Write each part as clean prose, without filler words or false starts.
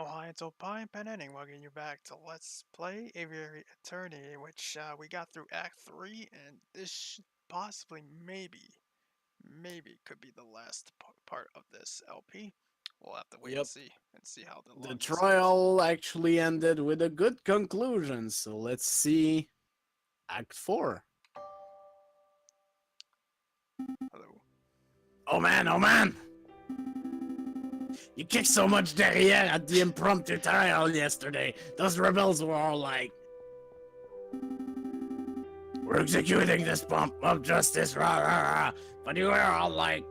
Oh, hi, it's PanAnning. Welcome you back to Let's Play Aviary Attorney, which we got through Act 3, and this possibly, maybe could be the last part of this LP. We'll have to wait Yep. and see how The long this goes. trial actually ended with a good conclusion, so let's see Act 4. Hello. Oh man, oh man! You kicked so much derriere at the impromptu trial yesterday. Those rebels were all like, "We're executing this bump of justice, rah rah rah." But you were all like,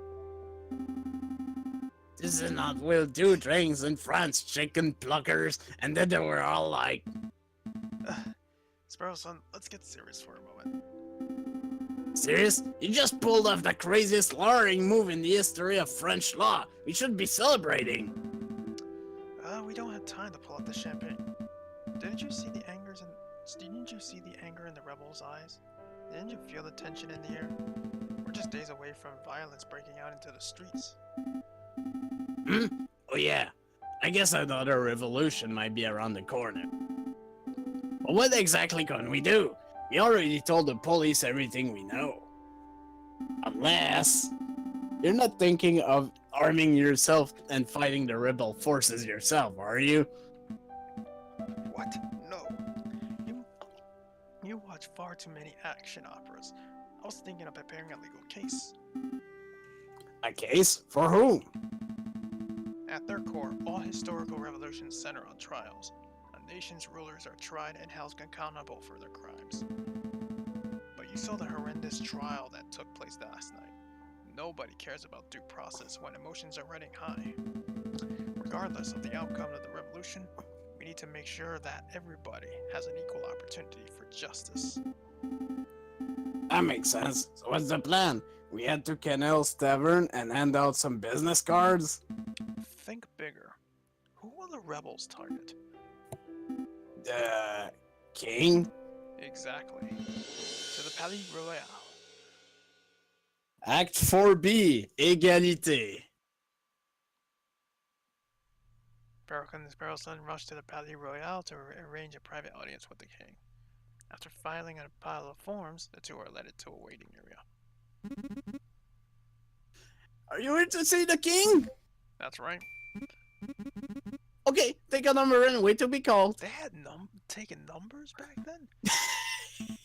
"This is not will do drinks in France, chicken pluckers." And then they were all like, Sparrow-son, let's get serious for a moment. "Serious? You just pulled off the craziest lawyering move in the history of French law. We should be celebrating." We don't have time to pull out the champagne. Didn't you see the anger in the rebels' eyes? Didn't you feel the tension in the air? We're just days away from violence breaking out into the streets. Oh yeah, I guess another revolution might be around the corner. But what exactly can we do? We already told the police everything we know. Unless you're not thinking of arming yourself and fighting the rebel forces yourself, are you? What? No. You watch far too many action operas. I was thinking of preparing a legal case. A case? For whom? At their core, all historical revolutions center on trials. A nation's rulers are tried and held accountable for their crimes. But you saw the horrendous trial that took place last night. Nobody cares about due process when emotions are running high. Regardless of the outcome of the revolution, we need to make sure that everybody has an equal opportunity for justice. That makes sense. So what's the plan? We head to Canel's Tavern and hand out some business cards? Think bigger. Who will the rebels target? The king? Exactly. To the Palais Royal. Act 4B, Égalité. Baroque and the Sparrow-son rushed to the Palais Royal to arrange a private audience with the king. After filing a pile of forms, the two are led into a waiting area. Are you here to see the king? That's right. Okay, take a number and wait to be called. They had taken numbers back then?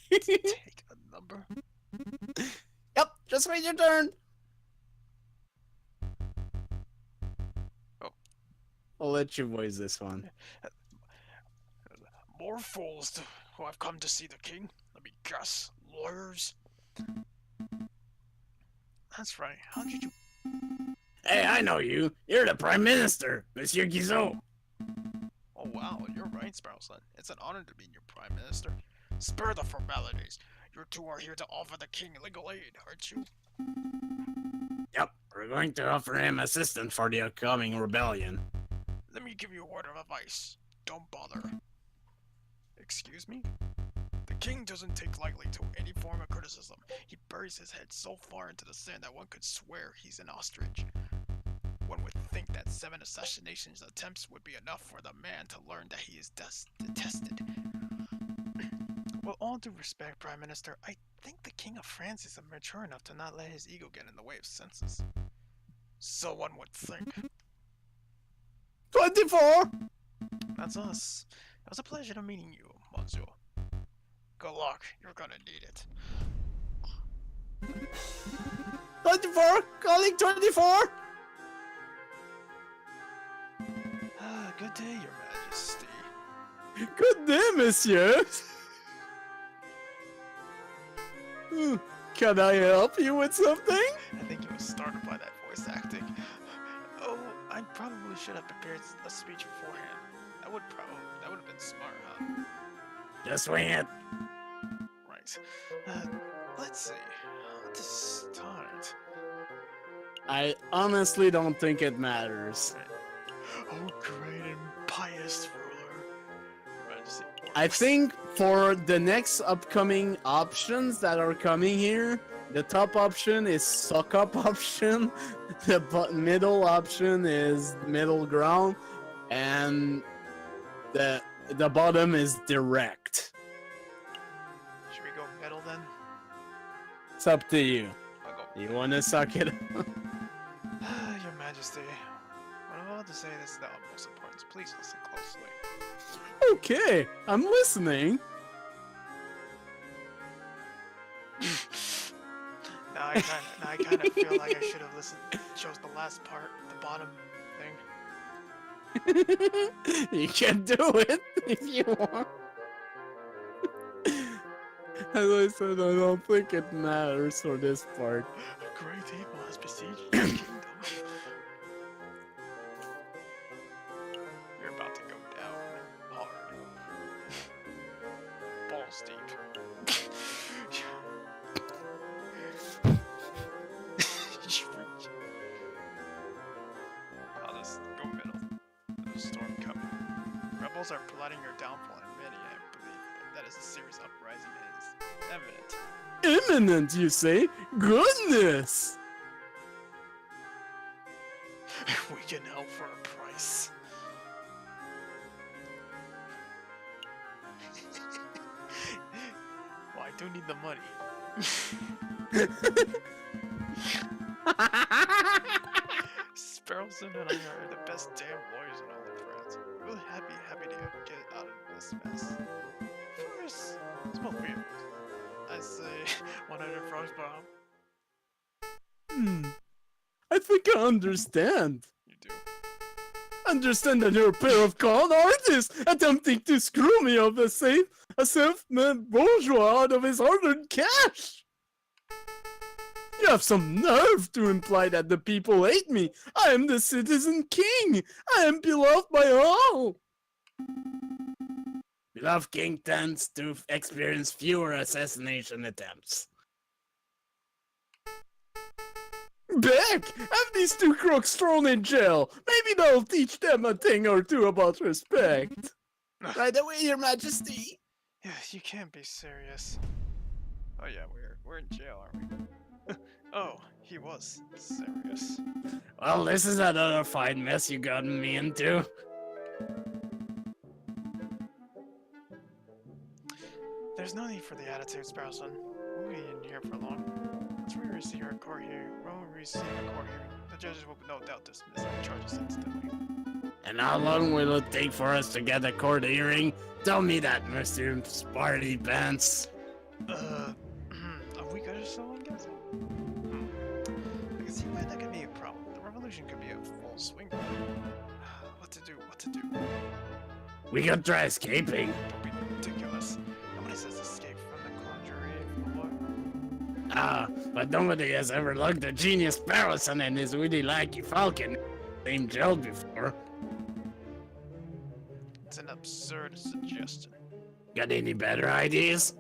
Take a number? Yep, just wait your turn. Oh. I'll let you voice this one. More fools who have come to see the king. Let me guess. Lawyers? That's right. How did you... Hey, I know you. You're the Prime Minister, Monsieur Guizot. Oh wow, you're right, Sparrow-son. It's an honor to be your Prime Minister. Spare the formalities. You two are here to offer the king legal aid, aren't you? Yep, we're going to offer him assistance for the upcoming rebellion. Let me give you a word of advice. Don't bother. Excuse me? The king doesn't take lightly to any form of criticism. He buries his head so far into the sand that one could swear he's an ostrich. One would think that 7 assassination attempts would be enough for the man to learn that he is detested. With all due respect, Prime Minister, I think the King of France is mature enough to not let his ego get in the way of senses. So one would think. 24! That's us. It was a pleasure to meeting you, Monsieur. Good luck. You're gonna need it. 24! Calling 24! Good day, Your Majesty. Good day, monsieur. Can I help you with something? I think you were startled by that voice acting. Oh, I probably should have prepared a speech beforehand. That would have been smart, huh? Just wing it. Right. Let's see. How to start? I honestly don't think it matters. Oh, great and pious ruler. Majesty. I think for the next upcoming options that are coming here, the top option is suck up option, the middle option is middle ground, and the bottom is direct. Should we go middle then? It's up to you. I'll go. You wanna suck it? Your Majesty, what I'm about to say is the utmost importance. Please listen closely. Okay, I'm listening. Now I kind of feel like I should have chose the last part, the bottom thing. You can do it if you want. As I said, I don't think it matters for this part. A great evil has besieged your kingdom. You're about to go down hard. Balls deep. I'll just go middle. There's a storm coming. Rebels are plotting your downfall, and many, I believe, that is a serious uprising is imminent. Imminent, you say? Goodness! We can help for a price. Well, I do need the money. Sparrowson and I are the best damn lawyers in all of France. We're really happy to get out of this mess. First, smoke beer. I say 100 francs per hour. I think I understand. You do. Understand that you're a pair of con artists attempting to screw me of a self-made bourgeois out of his hard-earned cash. You have some nerve to imply that the people hate me. I am the citizen king. I am beloved by all. Beloved king tends to experience fewer assassination attempts. Beck! Have these two crooks thrown in jail. Maybe that'll teach them a thing or two about respect. Right away, Your Majesty. Yeah, you can't be serious. Oh yeah, we're in jail, aren't we? Oh, he was serious. Well, this is another fine mess you gotten me into. There's no need for the attitude, Sparrowson. We'll be in here for long. Once we receive our court hearing, the judges will no doubt dismiss the charges instantly. And how long will it take for us to get a court hearing? Tell me that, Mr. Sparty Pants. A week or so, I'm guessing? I can see why that could be a problem. The revolution could be a full swing. What to do? We could try escaping. Don't be ridiculous. Nobody says escape from the conjurer. Ah, but nobody has ever looked at Genius Sparrowson and his witty lackey Falcon named jail before. It's an absurd suggestion. Got any better ideas?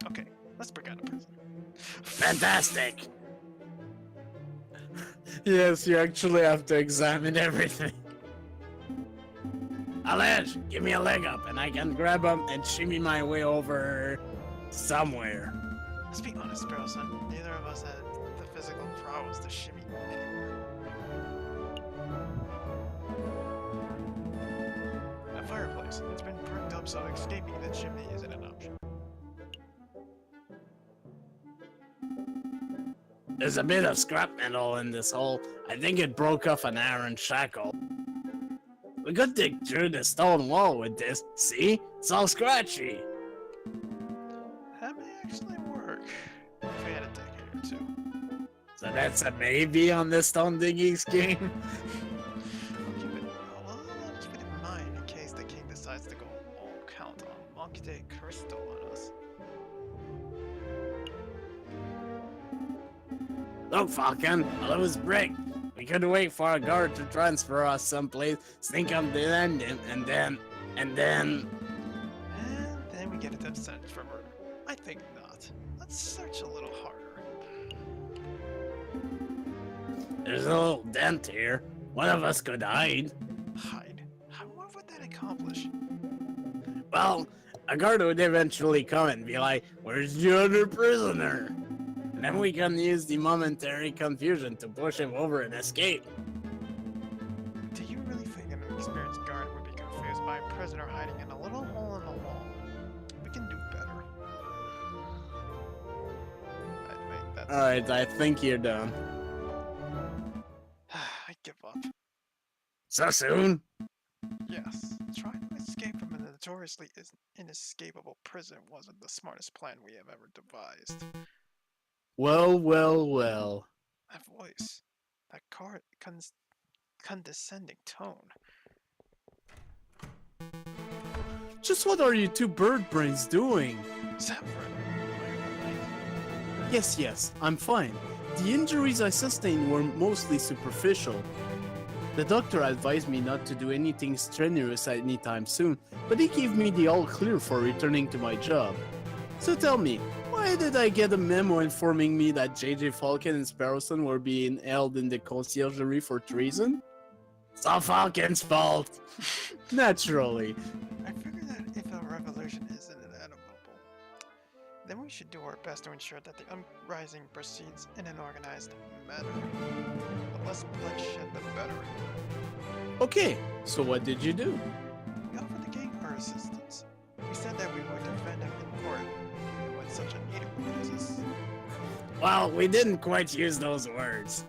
Okay, let's break out of prison. Fantastic! Yes, you actually have to examine everything. Alej, give me a leg up and I can grab him and shimmy my way over somewhere. Let's be honest, Sparrowson. Neither of us had the physical prowess to shimmy anywhere. A fireplace. It's been bricked up, so escaping the chimney isn't an option. There's a bit of scrap metal in this hole. I think it broke off an iron shackle. We could dig through the stone wall with this. See? It's all scratchy. That may actually work. If we had a decade or two. So that's a maybe on this stone digging scheme? Well, just keep it in mind in case the king decides to go all count on Monte Cristo on us. Look, Falcon, all it was brick. We could wait for a guard to transfer us someplace, sneak up the end, and then... And then we get a death sentence for murder. I think not. Let's search a little harder. There's a little dent here. One of us could hide. Hide? What would that accomplish? Well, a guard would eventually come and be like, "Where's the other prisoner?" And then we can use the momentary confusion to push him over and escape. Do you really think my prisoner hiding in a little hole in the wall. We can do better. Wait, that's... Alright, I think you're done. I give up. So soon? Yes, trying to escape from a notoriously inescapable prison wasn't the smartest plan we have ever devised. Well, well, well. That voice, that condescending tone. Just what are you two bird brains doing? Saffron, Yes, I'm fine. The injuries I sustained were mostly superficial. The doctor advised me not to do anything strenuous anytime soon, but he gave me the all clear for returning to my job. So tell me, why did I get a memo informing me that JJ Falcon and Sparrowson were being held in the conciergerie for treason? It's all Falcon's fault! Naturally. I figure that if a revolution isn't inevitable, then we should do our best to ensure that the uprising proceeds in an organized manner. The less bloodshed, the better. Okay, so what did you do? We offered the king our assistance. We said that we would defend him in court when such a need arises. Well, we didn't quite use those words.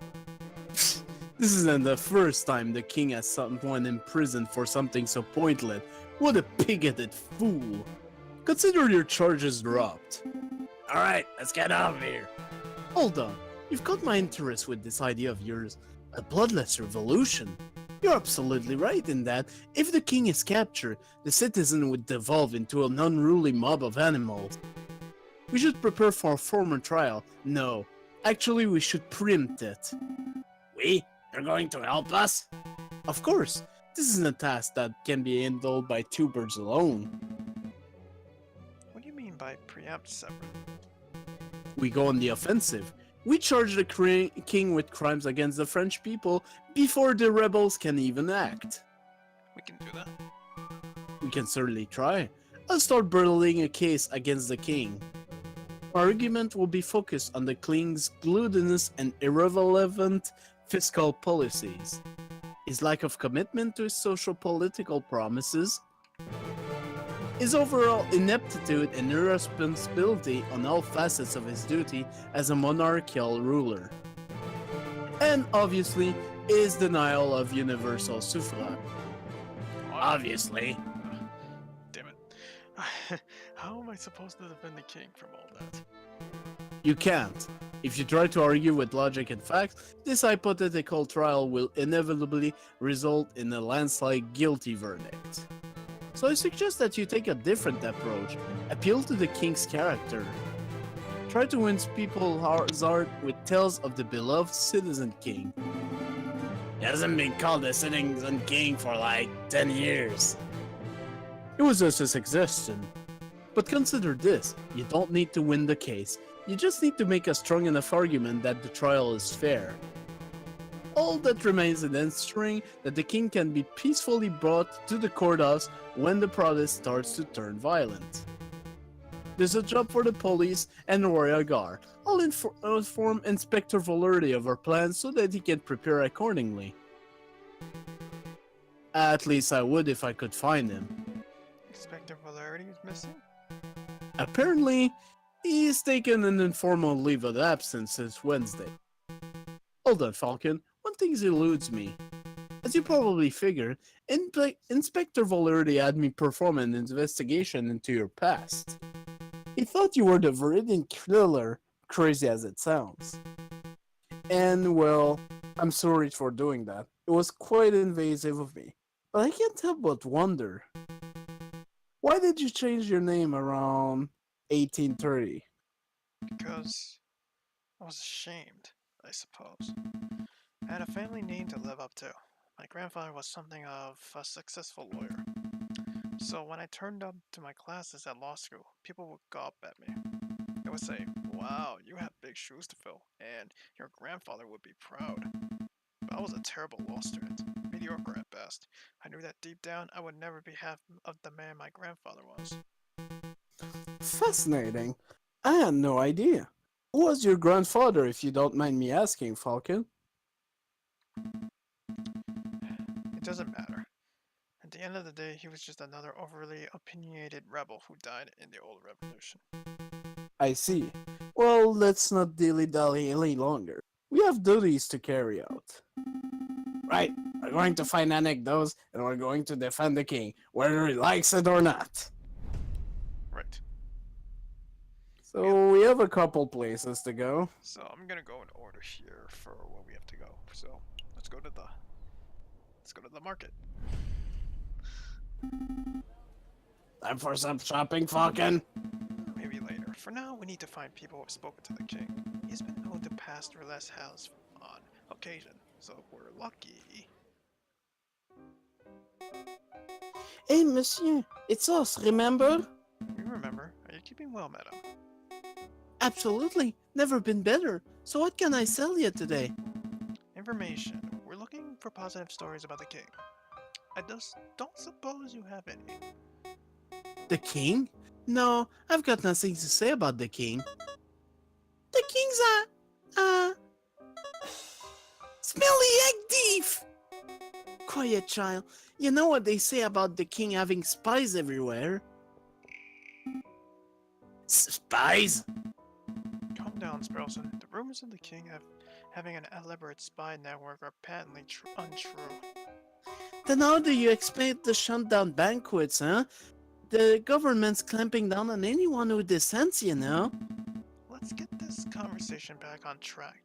This isn't the first time the king has someone imprisoned for something so pointless. What a bigoted fool. Consider your charges dropped. Alright, let's get out of here. Hold on, you've got my interest with this idea of yours. A bloodless revolution. You're absolutely right in that if the king is captured, the citizen would devolve into an unruly mob of animals. We should prepare for a formal trial. No, actually we should preempt it. We? You're going to help us? Of course. This isn't a task that can be handled by two birds alone. What do you mean by preempt, Severin? We go on the offensive. We charge the king with crimes against the French people before the rebels can even act. We can do that. We can certainly try. I'll start building a case against the king. Our argument will be focused on the king's gluttonous and irrelevant fiscal policies, his lack of commitment to his social-political promises, his overall ineptitude and irresponsibility on all facets of his duty as a monarchical ruler, and obviously his denial of universal suffrage. Obviously. Damn it. How am I supposed to defend the king from all that? You can't. If you try to argue with logic and facts, this hypothetical trial will inevitably result in a landslide guilty verdict. So I suggest that you take a different approach. Appeal to the king's character. Try to win people's heart with tales of the beloved citizen king. He hasn't been called a citizen king for like 10 years. It was just a suggestion. But consider this, you don't need to win the case. You just need to make a strong enough argument that the trial is fair. All that remains is ensuring that the king can be peacefully brought to the courthouse when the protest starts to turn violent. There's a job for the police and the royal guard. I'll inform Inspector Valerdi of our plans so that he can prepare accordingly. At least I would if I could find him. Inspector Valerdi is missing? Apparently, he's taken an informal leave of absence since Wednesday. Hold on, Falcon. One thing eludes me. As you probably figured, Inspector Valerdi had me perform an investigation into your past. He thought you were the Viridian killer, crazy as it sounds. And, well, I'm sorry for doing that. It was quite invasive of me. But I can't help but wonder. Why did you change your name around 1830? Because I was ashamed, I suppose. I had a family name to live up to. My grandfather was something of a successful lawyer. So when I turned up to my classes at law school, people would gawp at me. They would say, "Wow, you have big shoes to fill, and your grandfather would be proud." But I was a terrible law student, mediocre at best. I knew that deep down I would never be half of the man my grandfather was. Fascinating. I had no idea. Who was your grandfather, if you don't mind me asking, Falcon? It doesn't matter. And the end of the day, he was just another overly opinionated rebel who died in the old revolution. I see. Well, let's not dilly-dally any longer. We have duties to carry out. Right, we're going to find anecdotes and we're going to defend the king, whether he likes it or not. Right. So we have a couple places to go. So I'm gonna go in order here for where we have to go. So let's go to the market. Time for some shopping, Falcon. Maybe later. For now, we need to find people who have spoken to the king. He's been known to pass through less house on occasion, so if we're lucky. Hey, monsieur, it's us, remember? We remember. Are you keeping well, madam? Absolutely, never been better. So what can I sell you today? Information. We're looking for positive stories about the king. I just don't suppose you have any. The king? No, I've got nothing to say about the king. The king's smelly egg thief! Quiet, child. You know what they say about the king having spies everywhere? Spies? Calm down, Spurlson. The rumors of the king having an elaborate spy network are patently untrue. Then how do you explain the shutdown banquets, huh? The government's clamping down on anyone who dissents, you know? Let's get this conversation back on track.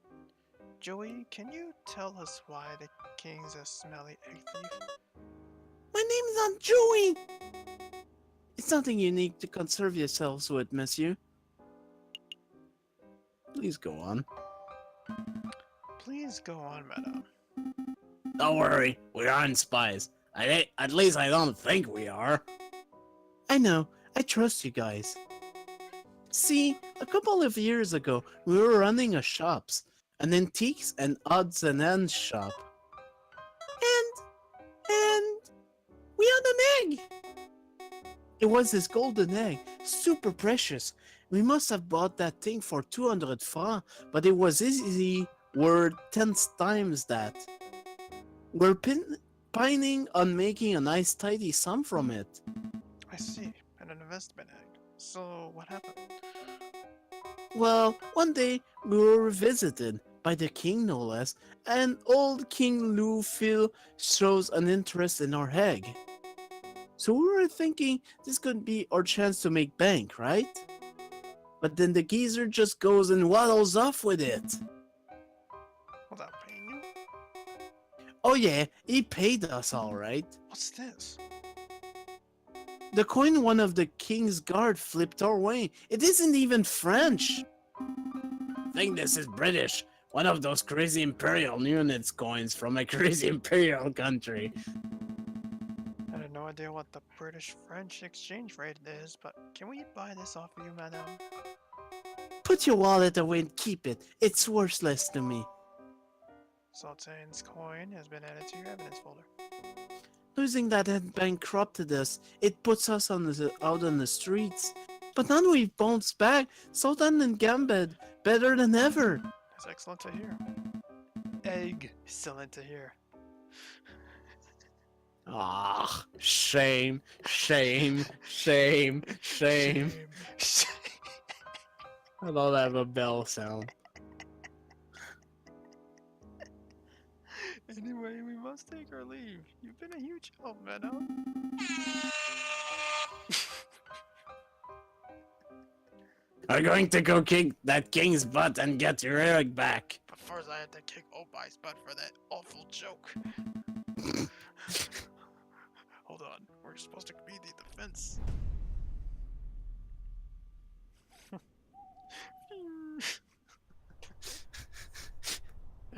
Joey, can you tell us why the king's a smelly egg thief? My name's not Joey! It's nothing unique to concern yourselves with, monsieur. Please go on. Please go on, madame. Don't worry, we aren't spies. At least I don't think we are. I know, I trust you guys. See, a couple of years ago, we were running a shops, an antiques and odds and ends shop. And we had an egg! It was this golden egg, super precious. We must have bought that thing for 200 francs, but it was easily worth 10 times that. We're pining on making a nice tidy sum from it. I see. An investment egg. So, what happened? Well, one day we were visited by the king, no less, and old King Lufil shows an interest in our egg. So we were thinking this could be our chance to make bank, right? But then the geezer just goes and waddles off with it. Without paying you? Oh yeah, he paid us all right. What's this? The coin one of the king's guard flipped our way. It isn't even French. I think this is British. One of those crazy imperial units coins from a crazy imperial country. I have no idea what the British-French exchange rate is, but can we buy this off of you, madame? Put your wallet away and keep it. It's worthless to me. Sultan's coin has been added to your evidence folder. Losing that had bankrupted us. It puts us out on the streets. But now we've bounced back, Sultan and Gambit, better than ever. That's excellent to hear. Excellent to hear. Ah, shame, shame, shame, shame. I don't have a bell sound. Anyway, we must take our leave. You've been a huge help, madame. I'm going to go kick that king's butt and get your egg back. But first I had to kick Opie's butt for that awful joke. Hold on, we're supposed to be the defense.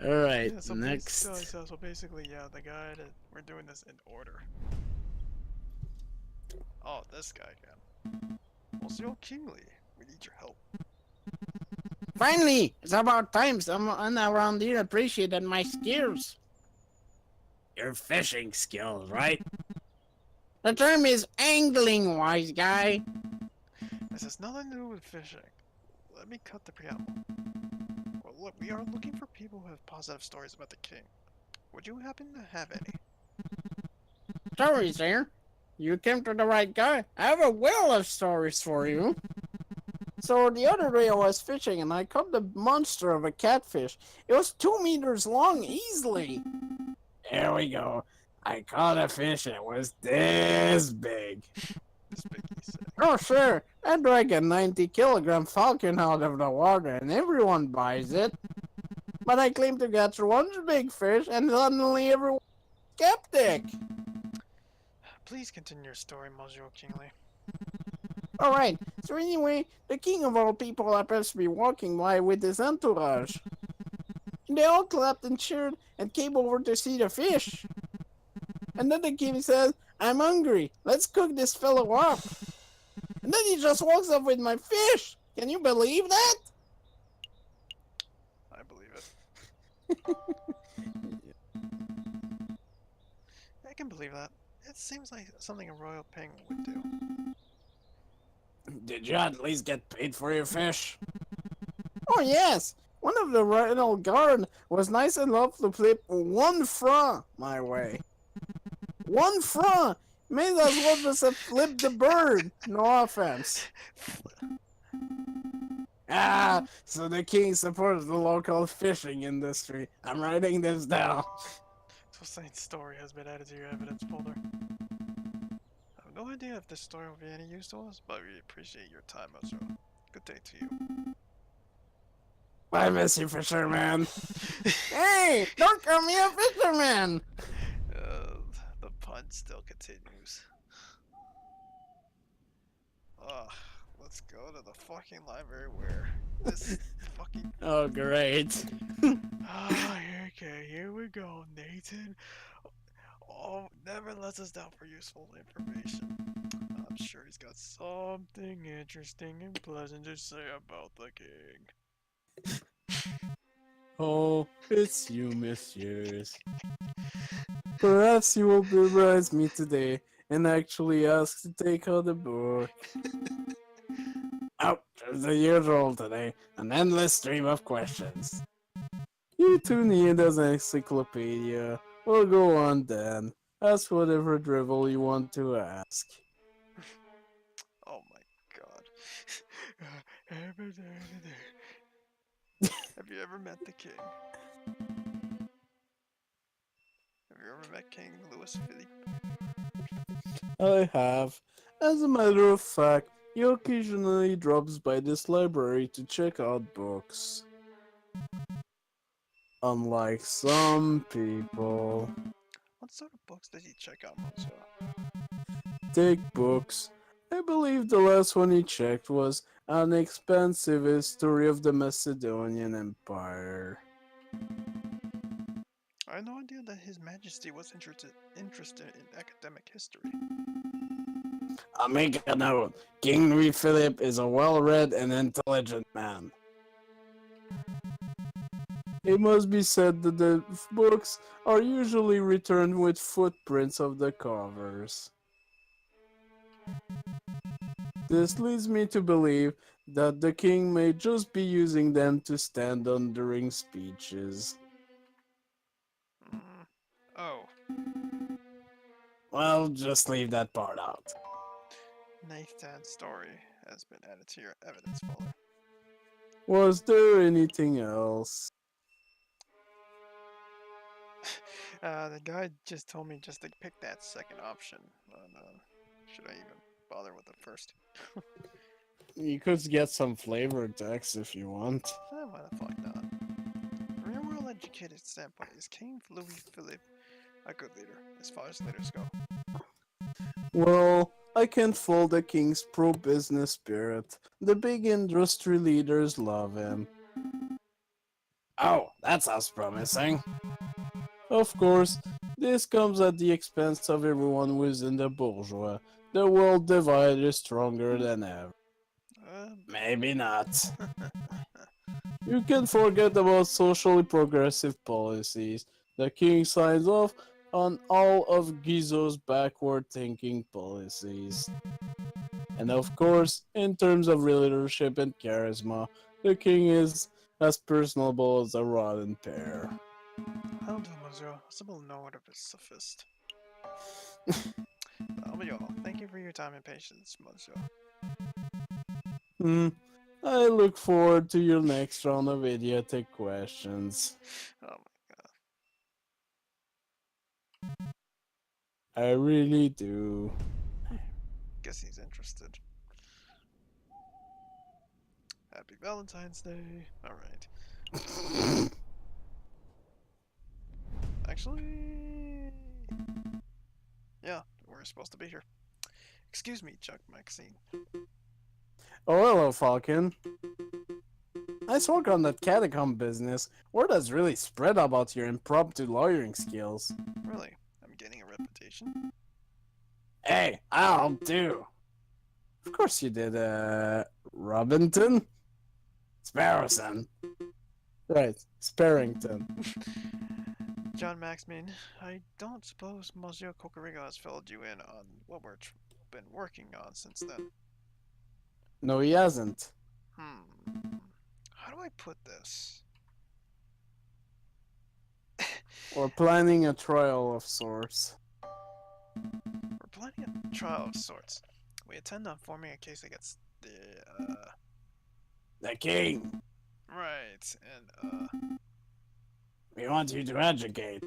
Alright, Yeah, so next. So basically, yeah, the guy that we're doing this in order. Oh, this guy can. Monsieur Kingsley, we need your help. Finally! It's about time someone around here appreciated my skills. Your fishing skills, right? The term is angling, wise guy. This has nothing to do with fishing. Let me cut the preamble. Well, look, we are looking for people who have positive stories about the king. Would you happen to have any? Stories here. You came to the right guy. I have a whale of stories for you. So the other day I was fishing and I caught the monster of a catfish. It was 2 meters long easily. Here we go. I caught a fish and it was this big. This big, he said. Oh sure, I drag a 90-kilogram falcon out of the water and everyone buys it. But I claim to catch one big fish and suddenly everyone's skeptic. Please continue your story, Monsieur Kingsley. Alright, so anyway, the king of all people happens to be walking by with his entourage. And they all clapped and cheered and came over to see the fish. And then the king says, I'm hungry, let's cook this fellow up. And then he just walks up with my fish. Can you believe that? I believe it. I can believe that. It seems like something a royal penguin would do. Did you at least get paid for your fish? Oh yes! One of the royal guard was nice enough to flip 1 franc my way. 1 franc! May as well just have flipped the bird. No offense. Ah, so the king supports the local fishing industry. I'm writing this down. So Saint's story has been added to your evidence folder. I have no idea if this story will be any use to us, but we appreciate your time, Monsieur. Good day to you. I miss you, fisherman. Hey, don't call me a fisherman. The pun still continues. Ugh, let's go to the fucking library where this fucking... Oh, great. Okay, here we go, Nathan. Oh, never lets us down for useful information. I'm sure he's got something interesting and pleasant to say about the king. Oh, it's you, messieurs. Perhaps you will surprise me today and actually ask to take out the book. Oh, there's the usual today, an endless stream of questions. You two need as an encyclopedia. Well, go on then. Ask whatever drivel you want to ask. Oh my god. Have you ever met the king? Have you ever met King Louis Philippe? I have. As a matter of fact, he occasionally drops by this library to check out books. Unlike some people. What sort of books does he check out, Monsieur? Take books. I believe the last one he checked was An Expansive History of the Macedonian Empire. I had no idea that His Majesty was interested in academic history. I'll make a note. King Louis Philippe is a well-read and intelligent man. It must be said that the books are usually returned with footprints of the covers. This leads me to believe that the king may just be using them to stand on during speeches. Oh, Well, just leave that part out. Nathan's story has been added to your evidence folder. Was there anything else? The guy just told me just to pick that second option. Should I even bother with the first? You could get some flavored text if you want. Why the fuck not? From your well-educated standpoint, is King Louis Philippe a good leader, as far as leaders go? Well, I can't fault the king's pro-business spirit. The big industry leaders love him. Oh, that sounds promising. Of course, this comes at the expense of everyone who is in the bourgeois. The world divide is stronger than ever. Maybe not. You can forget about socially progressive policies. The king signs off on all of Guizot's backward-thinking policies. And of course, in terms of leadership and charisma, the king is as personable as a rotten pear. I'll do, Monsieur. A simple note of his sophist. That'll be all. Thank you for your time and patience, monsieur. Hmm. I look forward to your next round of idiotic questions. Oh my god. I really do. Guess he's interested. Happy Valentine's Day. Alright. Actually... Yeah, we're supposed to be here. Excuse me, Chuck Maxine. Oh, hello, Falcon. Nice work on that catacomb business. Word has really spread about your impromptu lawyering skills. Really, I'm getting a reputation. Hey, I'll do. Of course you did, Robinson? Sparrowson. Right, Sparrington. John Maxman, I don't suppose Monsieur Cocorigo has filled you in on what we've been working on since then. No, he hasn't. How do I put this? We're planning a trial of sorts. We're planning a trial of sorts. We intend on forming a case against The king! right, and, We want you to educate.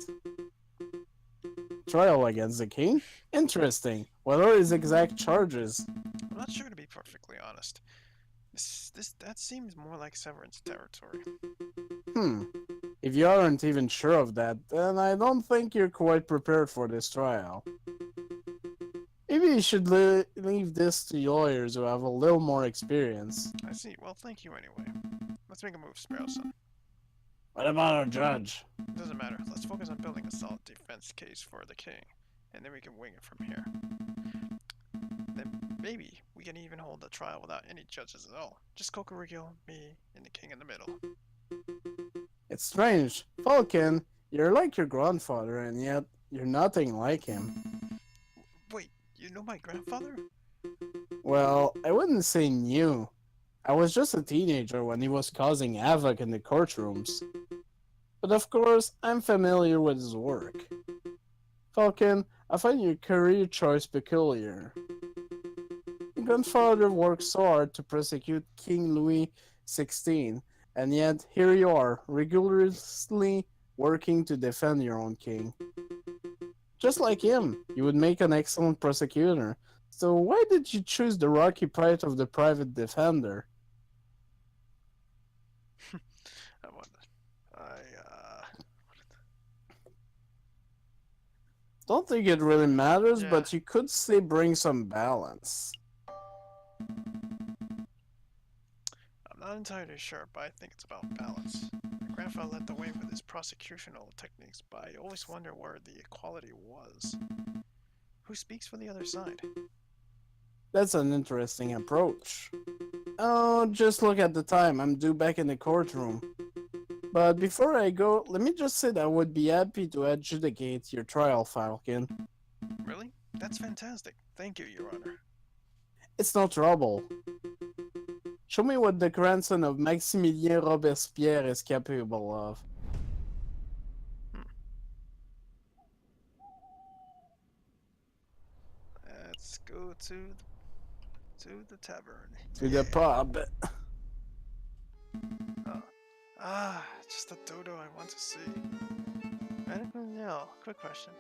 Trial against the king? Interesting. What are his exact charges? I'm not sure to be perfectly honest. That seems more like Severance territory. If you aren't even sure of that, then I don't think you're quite prepared for this trial. Maybe you should leave this to lawyers who have a little more experience. I see. Well, thank you anyway. Let's make a move, Sparrowson. What about our judge? Doesn't matter. Let's focus on building a solid defense case for the king, and then we can wing it from here. Then maybe we can even hold the trial without any judges at all. Just Cocorigo, me, and the king in the middle. It's strange. Falcon, you're like your grandfather, and yet you're nothing like him. Wait, you know my grandfather? Well, I wouldn't say new. I was just a teenager when he was causing havoc in the courtrooms. But of course, I'm familiar with his work. Falcon, I find your career choice peculiar. Your grandfather worked so hard to prosecute King Louis XVI, and yet here you are, rigorously working to defend your own king. Just like him, you would make an excellent prosecutor. So why did you choose the rocky plight of the private defender? I wonder. Don't think it really matters, Yeah. but you could say bring some balance. I'm not entirely sure, but I think it's about balance. My grandfather led the way with his prosecutional techniques, but I always wonder where the equality was. Who speaks for the other side? That's an interesting approach. Oh, just look at the time. I'm due back in the courtroom. But before I go, let me just say that I would be happy to adjudicate your trial, Falcon. Really? That's fantastic. Thank you, Your Honor. It's no trouble. Show me what the grandson of Maximilien Robespierre is capable of. Let's go to the tavern. To the pub. Just a dodo I want to see. Madame Nell, quick question.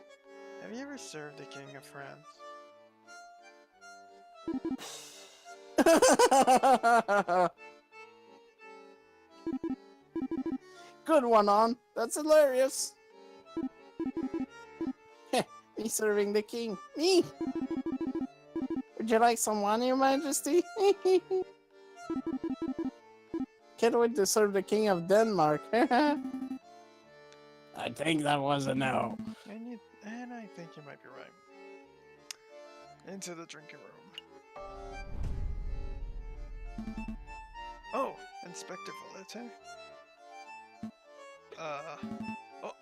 Have you ever served the King of France? Good one, on. That's hilarious. Me serving the king. Me. Would you like some wine, Your Majesty? Can't wait to serve the King of Denmark. I think that was a no. And I think you might be right. Into the drinking room. Oh, Inspector Valete? Oh,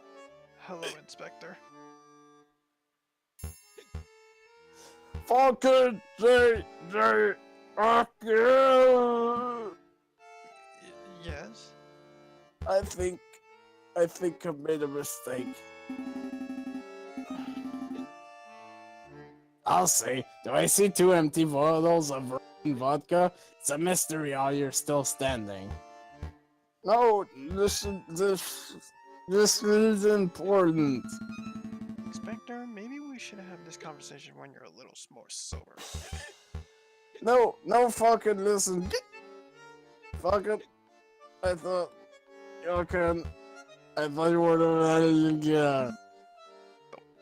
hello, Inspector. Falcon J. Yes? I think I made a mistake. I'll see. Do I see 2 empty bottles of vodka? It's a mystery how you're still standing. No, this is important. Inspector, maybe we should have this conversation when you're a little more sober. No fucking listen. Fucking, I thought, okay, I thought you were the yeah.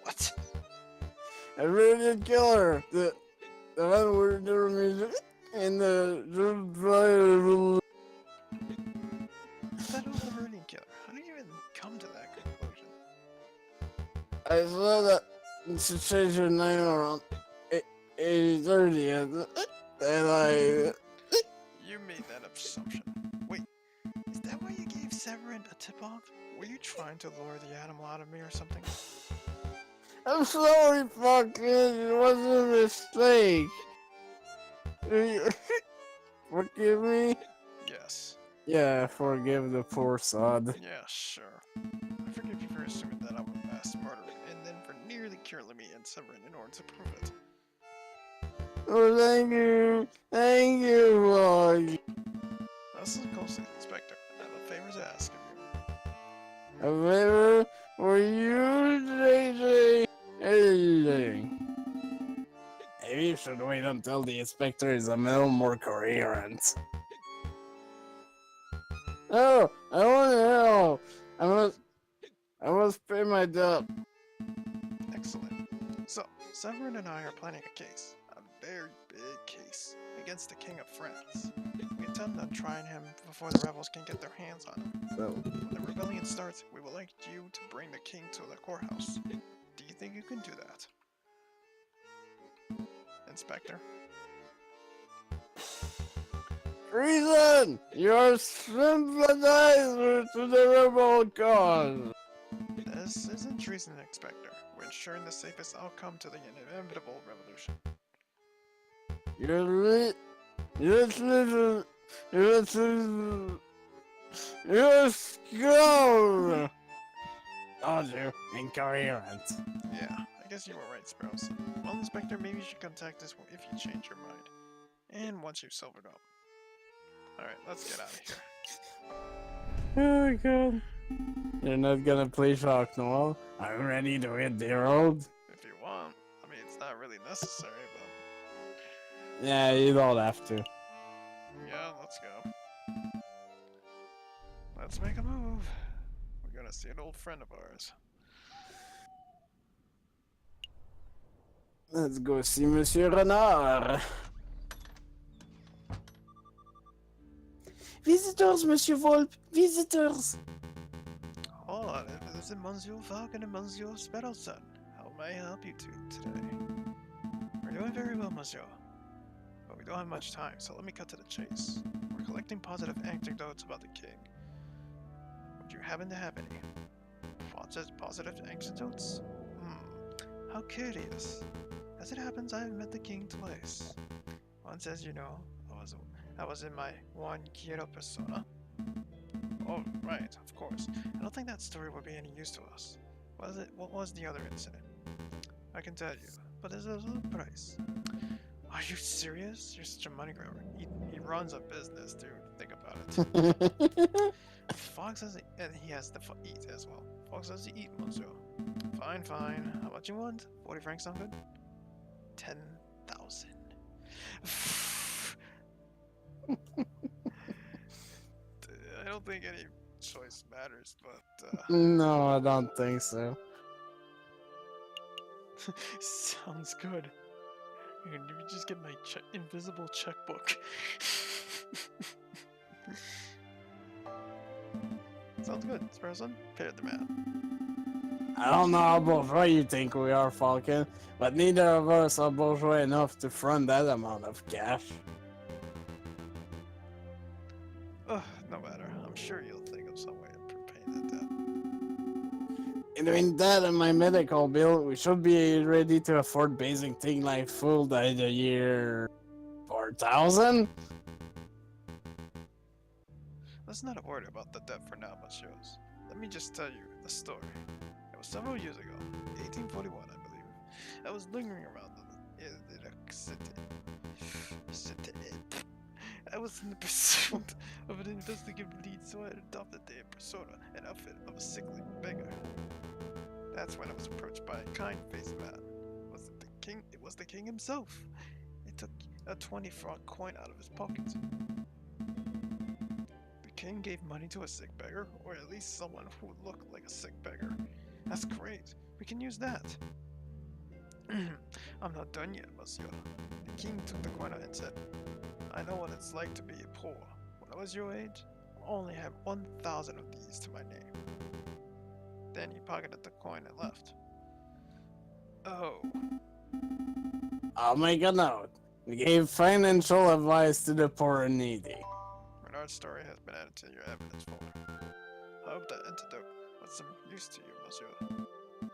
What? I really did kill her. The one we're doing music in the I thought it was a Meridian killer. How did you even come to that conclusion? I saw that to change your name around 8:30 and I You made that assumption. Wait, is that why you gave Severin a tip-off? Were you trying to lure the animal out of me or something? I'm sorry, fucking, it wasn't a mistake. Forgive me? Yes. Yeah, forgive the poor sod. Yeah, sure. I forgive you for assuming that I'm a mass murderer, and then for nearly killing me and Severin in order to prove it. Oh, thank you, Lord. Listen closely, Inspector. I have a favor to ask of you. A favor for you, JJ. Anything. Maybe you should wait until the inspector is a little more coherent. Oh, I want to help. I must pay my debt. Excellent. So, Severin and I are planning a case. A very big case. Against the King of France. We intend on trying him before the rebels can get their hands on him. So, When the rebellion starts, we would like you to bring the king to the courthouse. Do you think you can do that? Inspector? treason! You're a sympathizer to the rebel cause. This isn't treason, Inspector. We're ensuring the safest outcome to the inevitable revolution. You're scoundrel. Told you, incoherent. Yeah, I guess you were right, Sparrows. Well, Inspector, maybe you should contact us if you change your mind. And once you've sobered up. Alright, let's get out of here. Oh god. You're not gonna play Shock Noir? I'm ready to hit the road. If you want. I mean, it's not really necessary, but... Yeah, you don't have to. Yeah, let's go. Let's make a move. We're gonna see an old friend of ours. Let's go see Monsieur Renard. Visitors, Monsieur Volpe, visitors. Oh, this is Monsieur Falcon and Monsieur Sparrowson. How may I help you two today? We're doing very well, Monsieur. But we don't have much time, so let me cut to the chase. We're collecting positive anecdotes about the king. Would you happen to have any? Positive anecdotes? How curious. As it happens, I have met the king twice. Once, as you know, I was in my one Kyoto persona. Oh, right, of course. I don't think that story would be any use to us. What was the other incident? I can tell you, but there's a little price. Are you serious? You're such a money grabber. He runs a business, dude. Think about it. Fox has to, and he has to eat as well. Fox has to eat, monsieur. Fine, fine. How much you want? 40 francs sound good? 10,000. I don't think any choice matters, but No, I don't think so. sounds good. You just get my invisible checkbook. Sounds good, Sparrowson. Pay the man. I don't know how bourgeois you think we are, Falcon, but neither of us are bourgeois enough to front that amount of cash. Ugh, no matter. I'm sure you'll think of some way of paying the debt. Between that and my medical bill, we should be ready to afford basic things like food by the year 4,000. Let's not worry about the debt for now, messieurs. Let me just tell you the story. It was several years ago, 1841, I believe. I was lingering around I was in the pursuit of an investigative lead, so I adopted the persona and outfit of a sickly beggar. That's when I was approached by a kind-faced man. Was it the king? It was the king himself. He took a 20-franc coin out of his pocket. The king gave money to a sick beggar, or at least someone who looked like a sick beggar. That's great. We can use that. I'm not done yet, monsieur. The king took the coin out and said, I know what it's like to be poor. When I was your age, I only had 1,000 of these to my name. Then he pocketed the coin and left. Oh. I'll make a note. We gave financial advice to the poor and needy. Renard's story has been added to your evidence folder. I hope that antidote was some use to you, monsieur.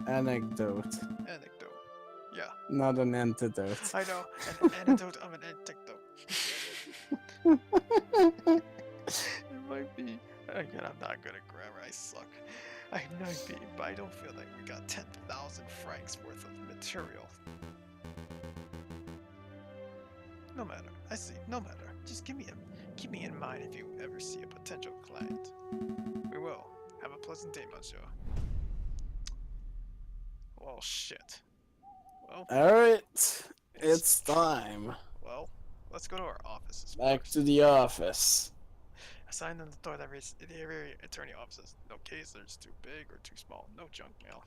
Anecdote. Anecdote. Yeah. Not an antidote. I know, an antidote of an anecdote. It might be. Again, I'm not good at grammar. I suck. I might be, but I don't feel like we got 10,000 francs worth of material. No matter. I see. No matter. Just keep me in mind if you ever see a potential client. We will. Have a pleasant day, monsieur. Well, shit. Well. Alright. It's time. Well, let's go to our offices. Back first. to the office. A sign on the door that reads the Aviary attorney offices. No cases too big or too small. No junk mail.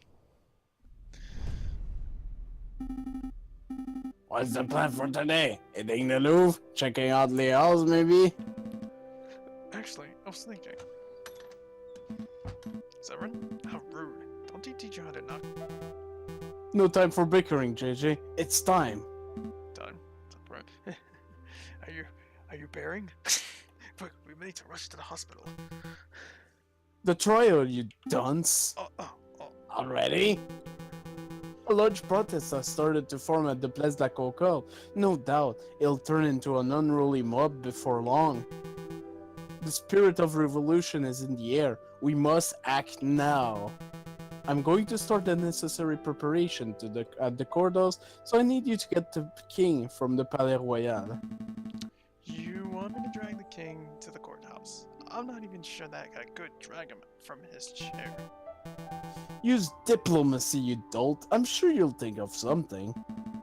What's the plan for today? Hitting the Louvre? Checking out Les Halles, maybe? Actually, I was thinking. Severin? How rude. Don't he teach you how to knock? No time for bickering, JJ. It's time. Done. Are you bearing? Quick, we need to rush to the hospital. The trial, you dunce. Oh. Already? A large protest has started to form at the Place de la Concorde. No doubt, it'll turn into an unruly mob before long. The spirit of revolution is in the air. We must act now. I'm going to start the necessary preparation at the courthouse, so I need you to get the king from the Palais Royal. You want me to drag the king to the courthouse? I'm not even sure that I could drag him from his chair. Use diplomacy, you dolt. I'm sure you'll think of something.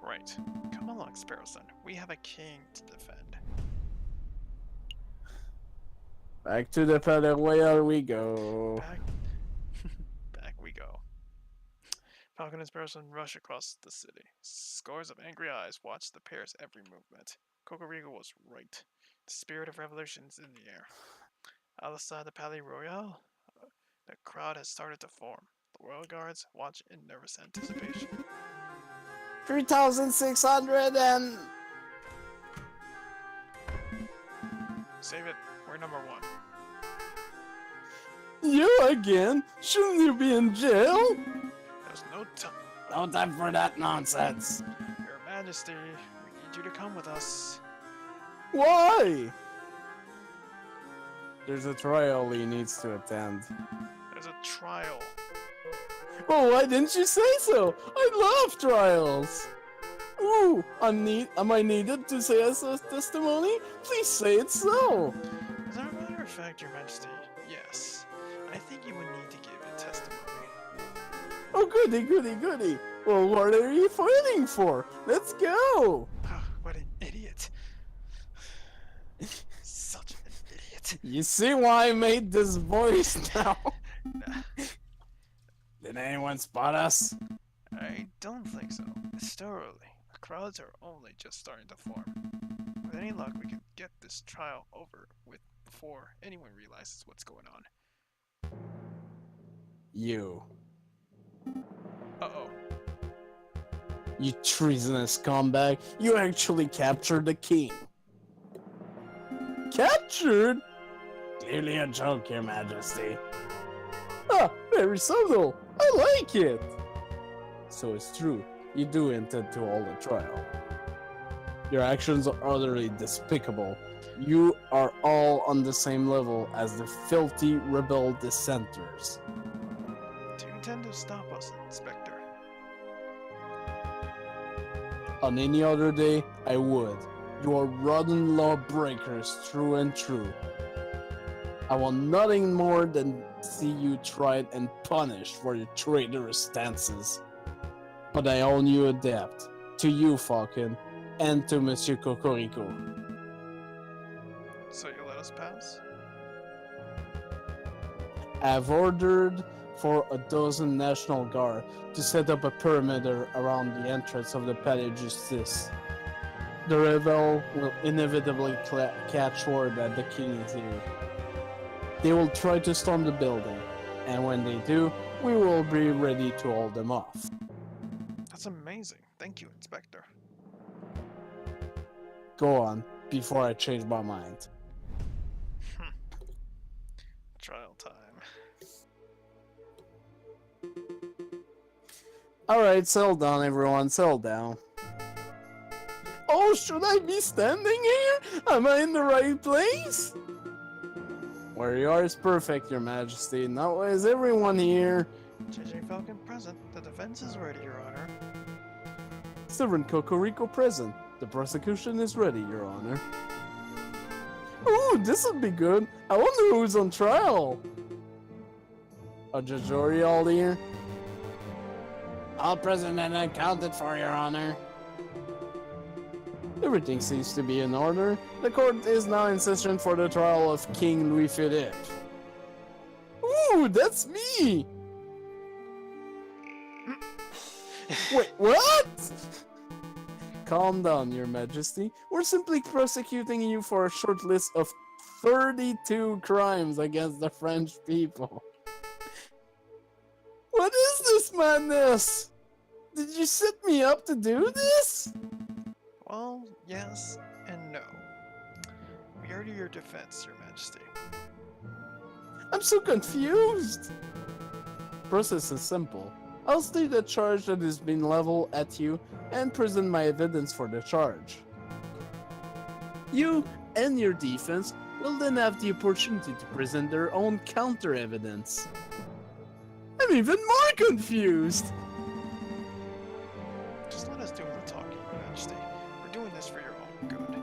Right. Come along, Sparrowson. We have a king to defend. Back to the Palais Royal we go. Back we go. Falcon and Sparrowson rush across the city. Scores of angry eyes watch the pair's every movement. Cocorico was right. The spirit of revolution is in the air. Outside the Palais Royal, the crowd has started to form. The royal guards watch in nervous anticipation. 3,600 and... Save it. We're number one. You again? Shouldn't you be in jail? There's no time. No time for that nonsense. Your Majesty, we need you to come with us. Why? There's a trial he needs to attend. There's a trial. Well, why didn't you say so? I love trials. Ooh, am I needed to say as a testimony? Please say it so. As a matter of fact, Your Majesty, yes. I think you would need to give a testimony. Oh, goody. Well, what are you fighting for? Let's go. What an idiot. Such an idiot. You see why I made this voice now? Did anyone spot us? I don't think so. It's still early. The crowds are only just starting to form. With any luck, we can get this trial over with before anyone realizes what's going on. You. Uh-oh. You treasonous scumbag. You actually captured the king. Captured? Clearly a joke, Your Majesty. Ah, very subtle. I like it. So it's true. You do intend to hold a trial. Your actions are utterly despicable. You are all on the same level as the filthy rebel dissenters. Do you intend to stop us, Inspector? On any other day, I would. You are rotten lawbreakers through and through. I want nothing more than see you tried and punished for your traitorous stances. But I own you a debt. To you, Falcon, and to Monsieur Cocorico. So you let us pass? I've ordered for a dozen National Guard to set up a perimeter around the entrance of the Palais de Justice. The rebel will inevitably catch word that the king is here. They will try to storm the building, and when they do, we will be ready to hold them off. That's amazing. Thank you, Inspector. Go on, before I change my mind. Trial time. Alright, settle down everyone, settle down. Oh, should I be standing here? Am I in the right place? Where you are is perfect, your majesty. Now is everyone here? JJ Falcon present. The defense is ready, Your Honor. Servant Cocorico present. The prosecution is ready, your honor. Ooh, this'll be good. I wonder who's on trial. A Judge all here? All present and accounted for, your honor. Everything seems to be in order. The court is now in session for the trial of King Louis Philippe. Ooh, that's me! Wait, what? Calm down, your majesty. We're simply prosecuting you for a short list of 32 crimes against the French people. What is this madness? Did you set me up to do this? Well, yes and no. We are to your defense, Your Majesty. I'm so confused. Process is simple. I'll state a charge that has been leveled at you and present my evidence for the charge. You and your defense will then have the opportunity to present their own counter evidence. I'm even more confused. Just let us do the talking, Your Majesty. We're doing this for your own good.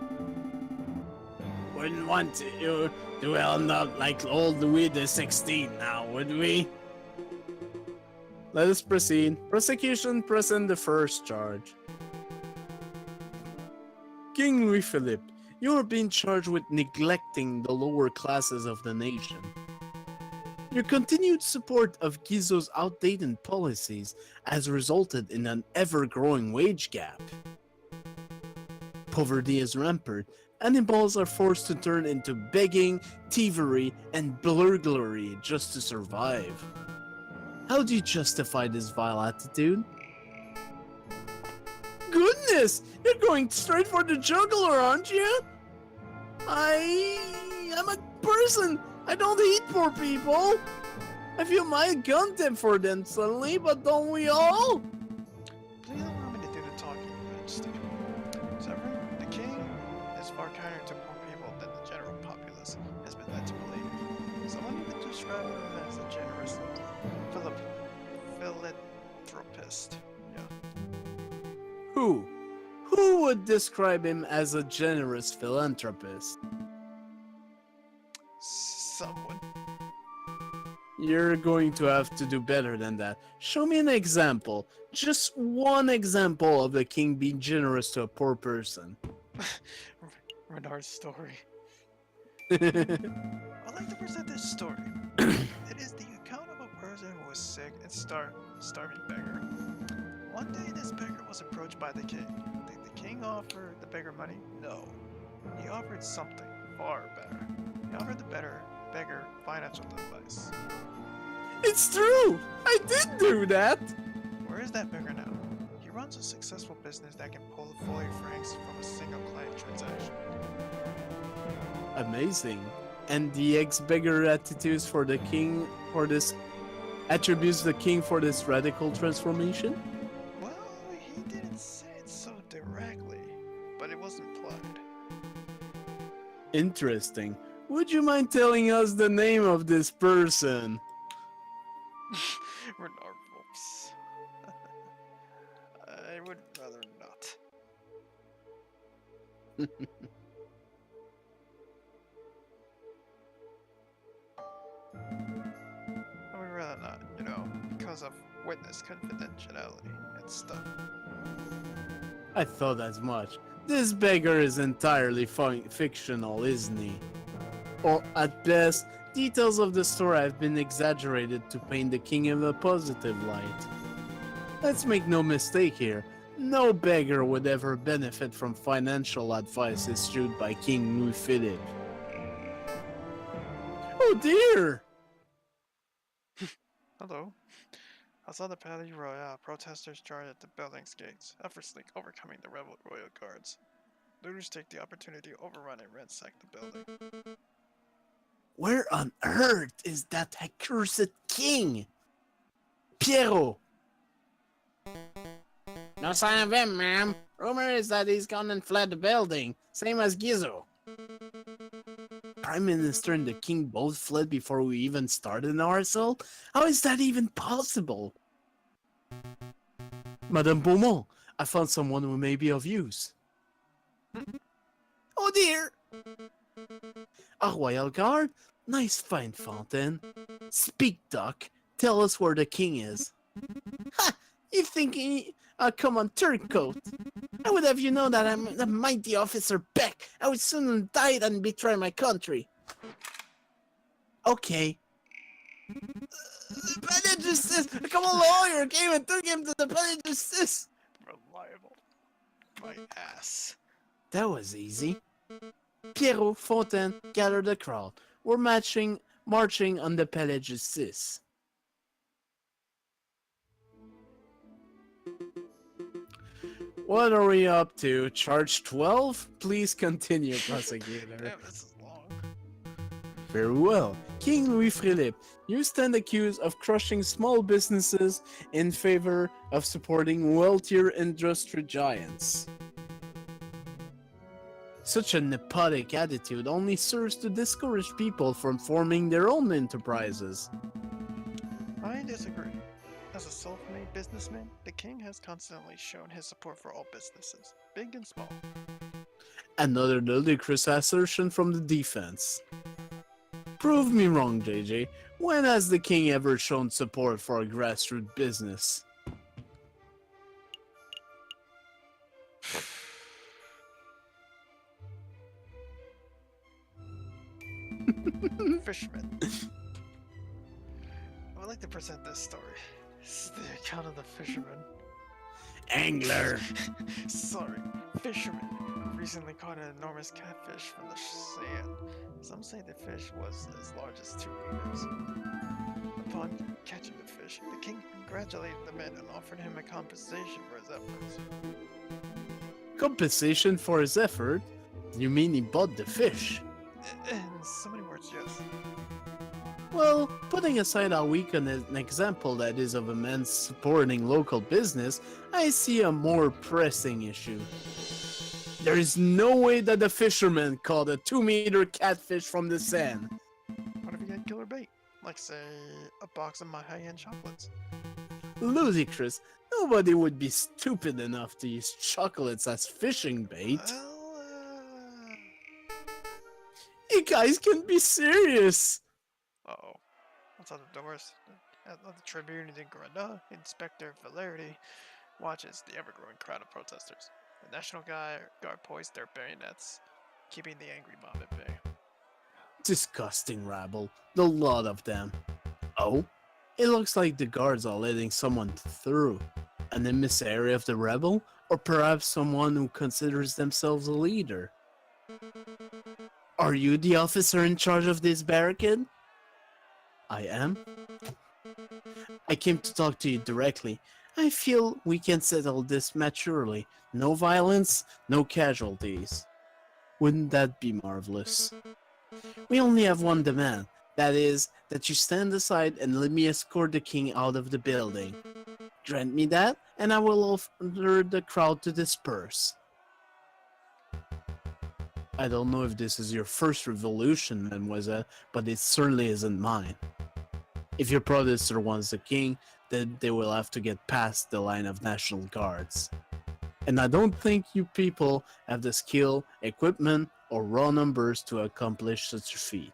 Wouldn't want to end up like old Louis XVI now, would we? Let us proceed. Prosecution present the first charge. King Louis Philippe, you are being charged with neglecting the lower classes of the nation. Your continued support of Guizot's outdated policies has resulted in an ever-growing wage gap. Poverty is rampant, animals are forced to turn into begging, thievery, and burglary just to survive. How do you justify this vile attitude? Goodness! You're going straight for the jugular, aren't you? I am a person! I don't hate poor people! I feel my contempt for them suddenly, but don't we all? Please allow me to do the talking, Your Majesty. Severin, the king is far kinder to poor people than the general populace has been led to believe. Someone even described him as a generous philanthropist. Yeah. Who? Who would describe him as a generous philanthropist? Someone. You're going to have to do better than that. Show me an example. Just one example of the king being generous to a poor person. Renard's story. I'd like to present this story. It is the account of a person who was sick and starving beggar. One day this beggar was approached by the king. Did the king offer the beggar money? No. He offered something far better. He offered the beggar financial advice. It's true! I did do that! Where is that beggar now? He runs a successful business that can pull 40 francs from a single client transaction. Amazing. And the ex-beggar attitudes for the king for this attributes the king for this radical transformation? Well, he didn't say it so directly, but it was implied. Interesting. Would you mind telling us the name of this person? Renard whoops. I would rather not. I would rather not, you know, because of witness confidentiality and stuff. I thought as much. This beggar is entirely fictional, isn't he? Or at best, details of the story have been exaggerated to paint the king in a positive light. Let's make no mistake here, no beggar would ever benefit from financial advice issued by King Louis Philippe. Oh dear! Hello. Outside the Palais Royal, protesters charge at the building's gates, effortlessly overcoming the rebel royal guards. Looters take the opportunity to overrun and ransack the building. Where on earth is that accursed king? Pierrot! No sign of him, ma'am. Rumor is that he's gone and fled the building, same as Gizzo. Prime Minister and the king both fled before we even started our assault? How is that even possible? Madame Beaumont, I found someone who may be of use. Oh dear! A royal guard? Nice find, Fontaine. Speak, Doc. Tell us where the king is. Ha! You think I'll come on turncoat? I would have you know that I'm the mighty officer Beck. I would sooner die than betray my country. Okay. Palais de Justice! Come a lawyer came and took him to the Palais de Justice! Reliable. My ass. That was easy. Pierrot, Fontaine, gather the crowd. We're marching on the Palais de Justice. What are we up to? Charge 12? Please continue, prosecutor. Damn, this is long. Very well. King Louis Philippe, you stand accused of crushing small businesses in favor of supporting wealthier industry giants. Such a nepotic attitude only serves to discourage people from forming their own enterprises. I disagree. As a self-made businessman, the king has constantly shown his support for all businesses, big and small. Another ludicrous assertion from the defense. Prove me wrong, JJ. When has the king ever shown support for a grassroots business? Fisherman. I would like to present this story. This is the account of the fisherman. Angler. Sorry, fisherman who recently caught an enormous catfish from the sand. Some say the fish was as large as 2 meters. Upon catching the fish, the king congratulated the man and offered him a compensation for his efforts. Compensation for his effort? You mean he bought the fish? In so many words, yes. Well, putting aside how weak an example that is of a man supporting local business, I see a more pressing issue. There is no way that the fisherman caught a 2-meter catfish from the sand. What if he had killer bait? Like, say, a box of my high-end chocolates. Ludicrous. Nobody would be stupid enough to use chocolates as fishing bait. Well, You guys can be serious. uh-oh. Outside the doors, at the Tribune de Grenada, Inspector Valerdi watches the ever-growing crowd of protesters. The National Guard poised their bayonets, keeping the angry mob at bay. Disgusting rabble. The lot of them. Oh? It looks like the guards are letting someone through. An emissary of the rebel? Or perhaps someone who considers themselves a leader? Are you the officer in charge of this barricade? I am. I came to talk to you directly. I feel we can settle this maturely. No violence, no casualties. Wouldn't that be marvelous? We only have one demand. That is, that you stand aside and let me escort the king out of the building. Grant me that, and I will order the crowd to disperse. I don't know if this is your first revolution, mademoiselle, but it certainly isn't mine. If your protester wants the king, then they will have to get past the line of National Guards. And I don't think you people have the skill, equipment, or raw numbers to accomplish such a feat.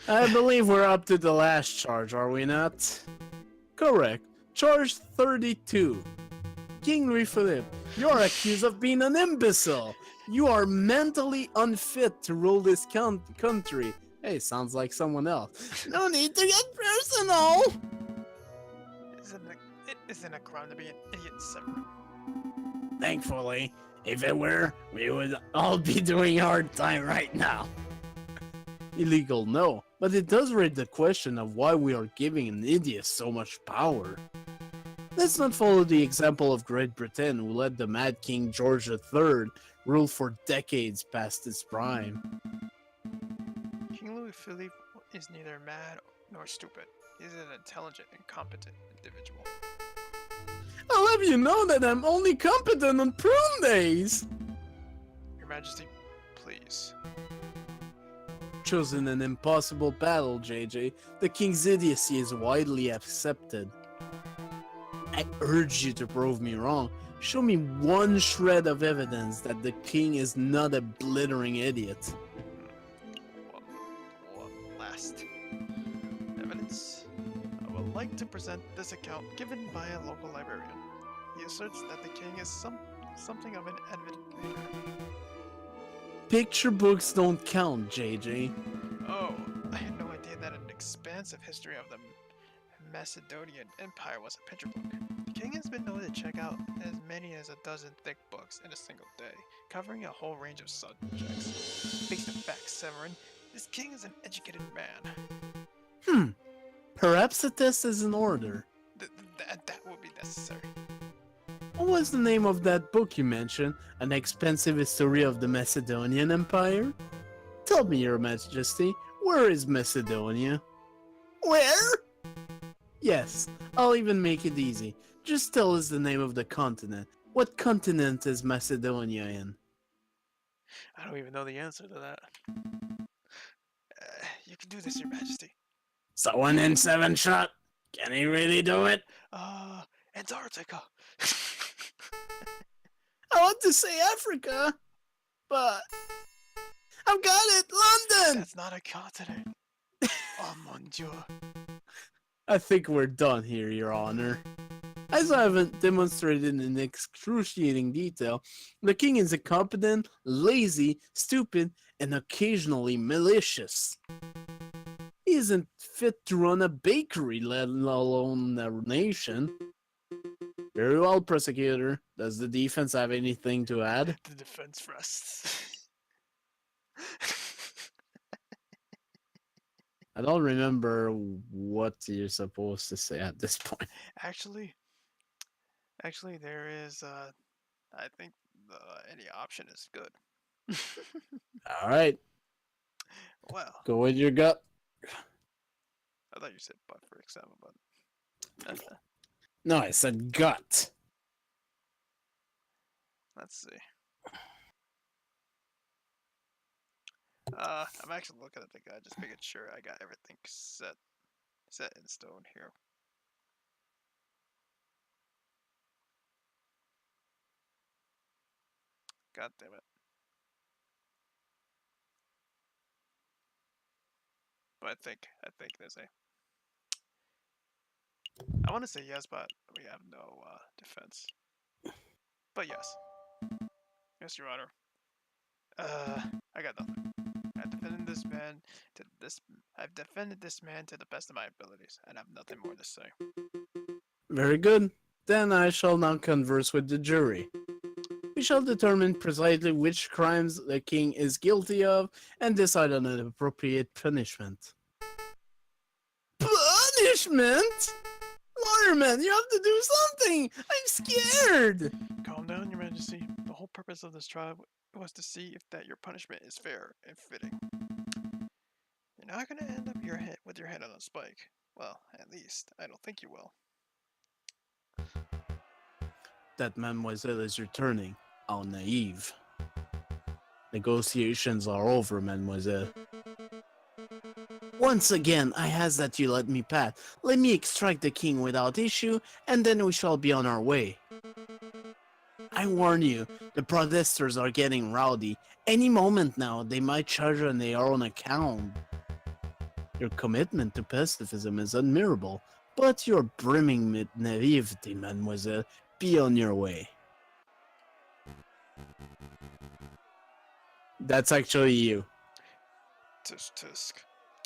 I believe we're up to the last charge, are we not? Correct. Charge 32. King Louis Philippe, you're accused of being an imbecile. You are mentally unfit to rule this country. Hey, sounds like someone else. No need to get personal. It isn't a crime to be an idiot, Severin. Thankfully, if it were, we would all be doing hard time right now. Illegal, no, but it does raise the question of why we are giving an idiot so much power. Let's not follow the example of Great Britain, who let the Mad King George III rule for decades past his prime. King Louis Philippe is neither mad nor stupid. He's an intelligent and competent individual. I'll have you know that I'm only competent on prune days! Your Majesty, please. Chosen an impossible battle, JJ. The king's idiocy is widely accepted. I urge you to prove me wrong. Show me one shred of evidence that the king is not a blithering idiot. One last evidence. I would like to present this account given by a local librarian. He asserts that the king is something of an avid reader. Picture books don't count, JJ. Oh, I had no idea that an expansive history of the Macedonian Empire was a picture book. The king has been known to check out as many as a dozen thick books in a single day, covering a whole range of subjects. Face the facts, Severin. This king is an educated man. Perhaps a test is in order. That would be necessary. What was the name of that book you mentioned? An expensive history of the Macedonian Empire? Tell me, Your Majesty, where is Macedonia? Where? Yes, I'll even make it easy. Just tell us the name of the continent. What continent is Macedonia in? I don't even know the answer to that. You can do this, Your Majesty. So 1 in 7 shot? Can he really do it? Antarctica. I want to say Africa, but I've got it, London! That's not a continent. Oh, mon Dieu. I think we're done here, Your Honor. As I haven't demonstrated in excruciating detail, the king is incompetent, lazy, stupid, and occasionally malicious. He isn't fit to run a bakery, let alone a nation. Very well, prosecutor. Does the defense have anything to add? The defense rests. I don't remember what you're supposed to say at this point. Actually, there is. I think any option is good. All right, Well, go with your gut. I thought you said butt for example, but No, I said gut. let's see. I'm actually looking at the guy, just making sure I got everything set in stone here. God damn it. But I think there's a. I want to say yes, but we have no defense. But yes. Yes, Your Honor. I got nothing. I've defended this man to the best of my abilities, and I have nothing more to say. Very good. Then I shall now converse with the jury. We shall determine precisely which crimes the king is guilty of and decide on an appropriate punishment. Punishment? Lawyerman, you have to do something! I'm scared! Calm down, Your Majesty. The whole purpose of this trial was to see if that your punishment is fair and fitting. You're not gonna end up with your head on a spike. Well, at least, I don't think you will. That mademoiselle is returning. How naive. Negotiations are over, mademoiselle. Once again, I ask that you let me pass. Let me extract the king without issue, and then we shall be on our way. I warn you, the protesters are getting rowdy. Any moment now, they might charge on their own account. Your commitment to pacifism is admirable, but you're brimming with naivety, mademoiselle. Be on your way. That's actually you. Tisk tisk.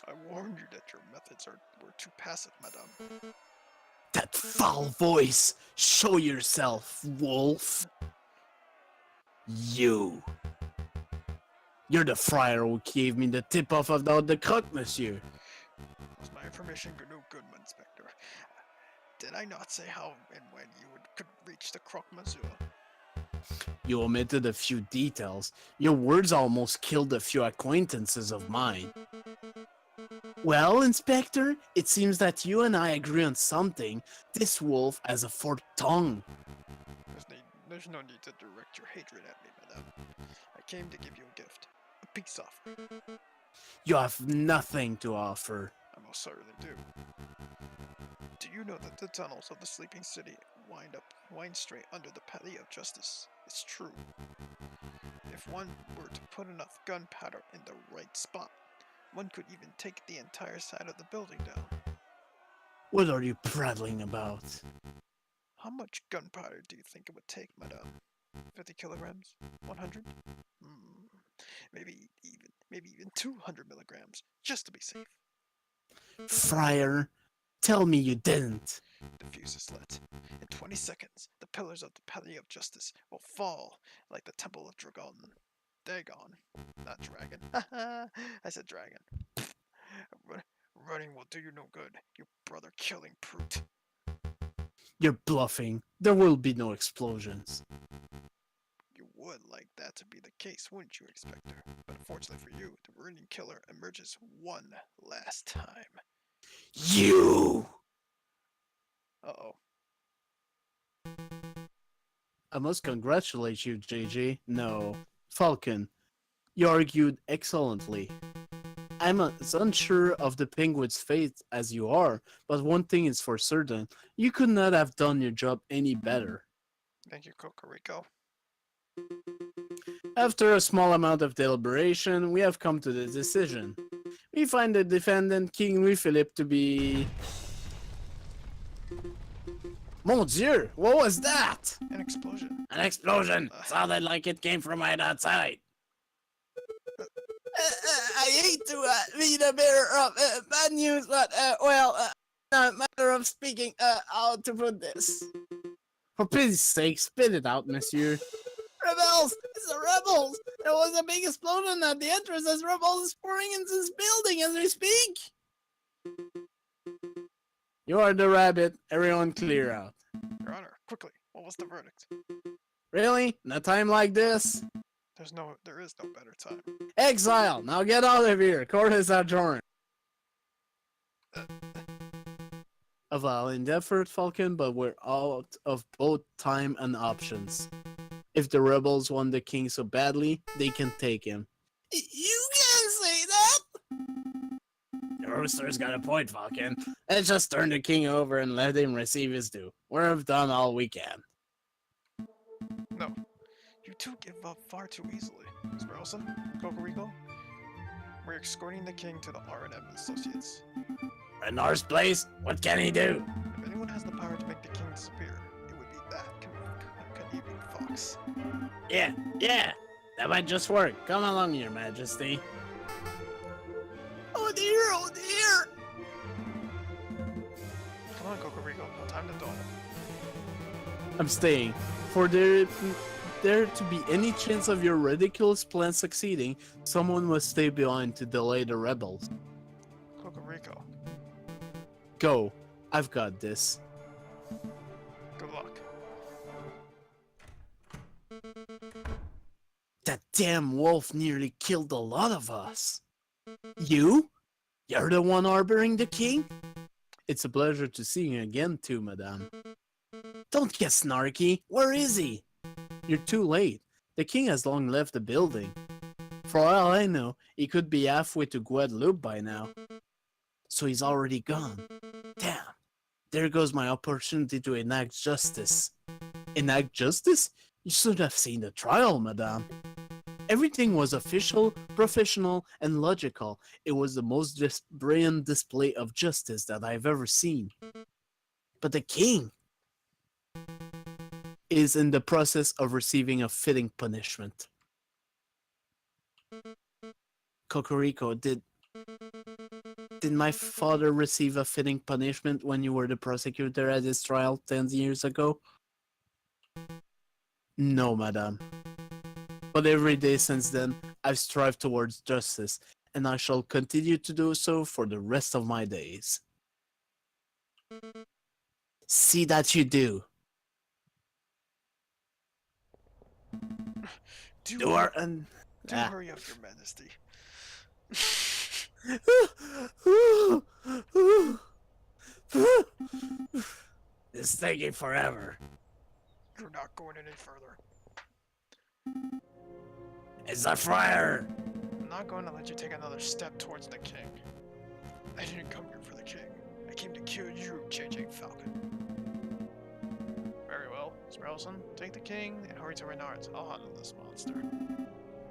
I warned you that your methods were too passive, madame. That foul voice! Show yourself, wolf! You! You're the friar who gave me the tip-off about the croque, monsieur. Was my information no good, Inspector? Did I not say how and when you could reach the croque, monsieur? You omitted a few details. Your words almost killed a few acquaintances of mine. Well, Inspector, it seems that you and I agree on something. This wolf has a forked tongue. There's no need to direct your hatred at me, madame. I came to give you a gift. A peace offer. You have nothing to offer. I most certainly do. Do you know that the tunnels of the sleeping city wind straight under the Palais of Justice? It's true. If one were to put enough gunpowder in the right spot, one could even take the entire side of the building down. What are you prattling about? How much gunpowder do you think it would take, madame? 50 kilograms? 100? Maybe even 200 milligrams, just to be safe. Friar, tell me you didn't. The fuse is lit. In 20 seconds, the pillars of the Palais of Justice will fall like the Temple of Dragon. Dagon, not dragon. I said dragon. Running will do you no good, you brother-killing brute. You're bluffing. There will be no explosions. You would like that to be the case, wouldn't you, Inspector? But unfortunately for you, the ruining killer emerges one last time. You! Uh-oh. I must congratulate you, JJ. No, Falcon. You argued excellently. I'm as unsure of the penguin's fate as you are, but one thing is for certain. You could not have done your job any better. Thank you, Cocorico. After a small amount of deliberation, we have come to the decision. We find the defendant, King Louis-Philippe, to be... Mon Dieu, what was that? An explosion. An explosion! Sounded like it came from right outside. I hate to be the bearer of bad news, but, matter of speaking, how to put this. For pity's sake, spit it out, monsieur. Rebels! It's the rebels! There was a big explosion at the entrance as rebels are pouring into this building as we speak! You are the rabbit. Everyone clear out. Your Honor, quickly, what was the verdict? Really? In a time like this? There is no better time. Exile! Now get out of here! Court is adjourned. A valiant effort, Falcon, but we're out of both time and options. If the rebels want the king so badly, they can take him. You can't say that! The rooster's got a point, Falcon. Let's just turn the king over and let him receive his due. We've done all we can. No. You two give up far too easily. Miss Burleson, Cocorico, we're escorting the king to the R&M Associates. Renard's place? What can he do? If anyone has the power to make the king disappear, it would be that conniving fox. Yeah, that might just work. Come along, your majesty. Oh dear! Come on, Cocorico, no time to dawdle. I'm staying. For there to be any chance of your ridiculous plan succeeding, someone must stay behind to delay the rebels. Cocorico, Go. I've got this. good luck. That damn wolf nearly killed a lot of us. You? You're the one harboring the king? It's a pleasure to see you again too, madame. Don't get snarky. Where is he? You're too late. The king has long left the building. For all I know, he could be halfway to Guadeloupe by now. So he's already gone. Damn. There goes my opportunity to enact justice. Enact justice? You should have seen the trial, madame. Everything was official, professional, and logical. It was the most brilliant display of justice that I've ever seen. But the king is in the process of receiving a fitting punishment. Cocorico, did my father receive a fitting punishment when you were the prosecutor at his trial 10 years ago? No, madame. But every day since then, I've strived towards justice, and I shall continue to do so for the rest of my days. See that you do. Do hurry up, Your Majesty. It's taking forever. You're not going any further. It's a friar! I'm not going to let you take another step towards the king. I didn't come here for the king. I came to kill you, JJ Falcon. Very well, Sproulson, take the king and hurry to Renard's. I'll handle this monster.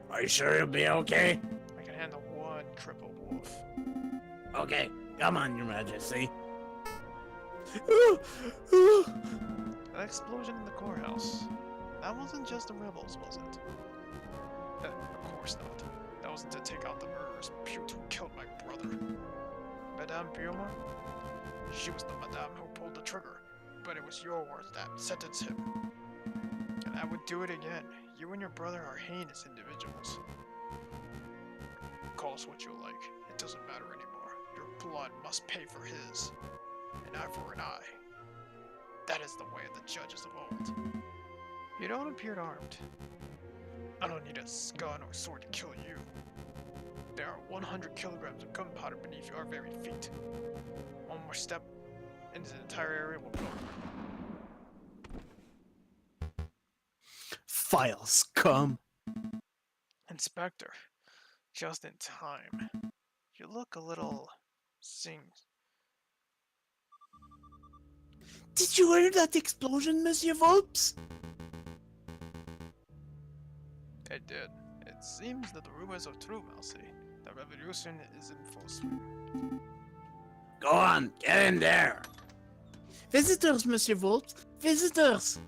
Are you sure you'll be okay? I can handle one crippled wolf. Okay, come on, Your Majesty. That explosion in the courthouse. That wasn't just the rebels, was it? Of course not. That wasn't to take out the murderers who killed my brother. Madame Beaumont? She was the madame who pulled the trigger, but it was your words that sentenced him. And I would do it again. You and your brother are heinous individuals. Call us what you like. It doesn't matter anymore. Your blood must pay for his. An eye for an eye. That is the way of the judges of old. You don't appear armed. I don't need a gun or sword to kill you. There are 100 kilograms of gunpowder beneath our very feet. One more step, and this entire area will go. Files come. Inspector, just in time. You look a little Did you hear that explosion, Monsieur Volps? I did. It seems that the rumors are true, Mousy. The revolution is in full swing. Go on, get in there. Visitors, Monsieur Volps. Visitors.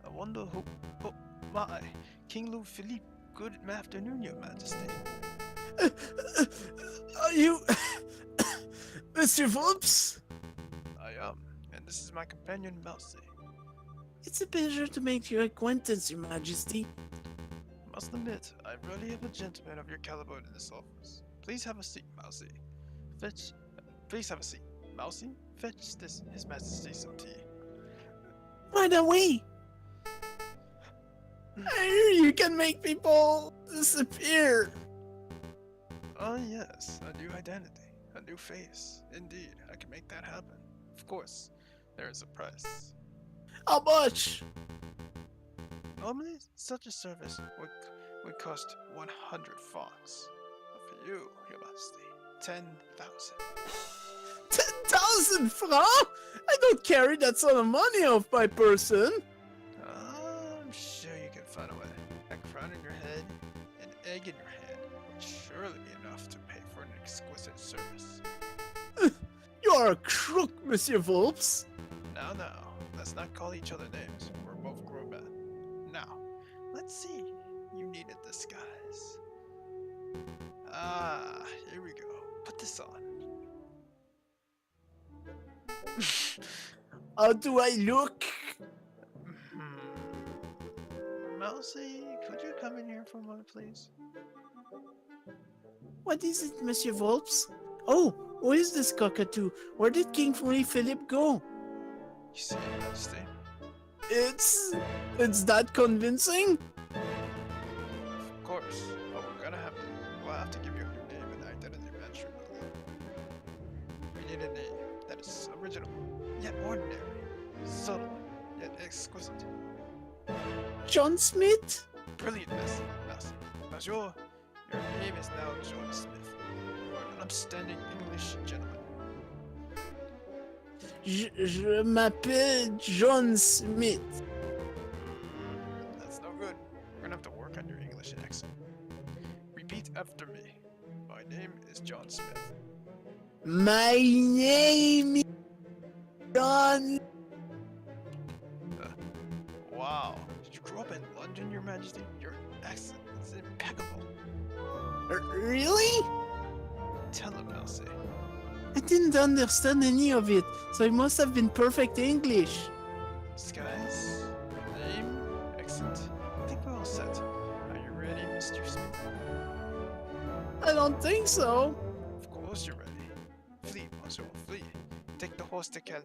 I wonder who... Oh, my. King Louis Philippe. Good afternoon, Your Majesty. Are you... Monsieur Volps? I am, and this is my companion, Mousy. It's a pleasure to make your acquaintance, Your Majesty. Must admit, I rarely have a gentleman of your caliber in this office. Please have a seat, Mousy. Please have a seat. Mousy, fetch His Majesty some tea. By the way, I hear you can make people disappear. Oh yes, a new identity, a new face. Indeed, I can make that happen. Of course, there is a price. How much? Normally, such a service would cost 100 francs. But for you, Your Majesty, 10,000. 10,000 francs? I don't carry that sort of money off my person. I'm sure you can find a way. A crown in your head, an egg in your hand, would surely be enough to pay for an exquisite service. You are a crook, Monsieur Volps. Now, let's not call each other names. We're both grown men. Now, let's see. You need a disguise. Ah, here we go. Put this on. How do I look? Mousy, could you come in here for a moment, please? What is it, Monsieur Volps? Oh, who is this cockatoo? Where did King Louis Philippe go? You see, Majesty? It's that convincing? Of course, but we'll have to give you a new name and identity match. We need a name that is original, yet ordinary, subtle, yet exquisite. John Smith? Brilliant, Master. Monsieur, your name is now John Smith. You are upstanding English gentleman. Je m'appelle John Smith. That's no good. We're gonna have to work on your English accent. Repeat after me. My name is John Smith. My name is John. Wow. Did you grow up in London, Your Majesty? Your accent is impeccable. Really? Tell him, Elsie. I didn't understand any of it, so it must have been perfect English. Disguise, name, accent. I think we're all set. Are you ready, Mr. Smith? I don't think so. Of course you're ready. Flee, Monsieur, flee. Take the horse to Calais,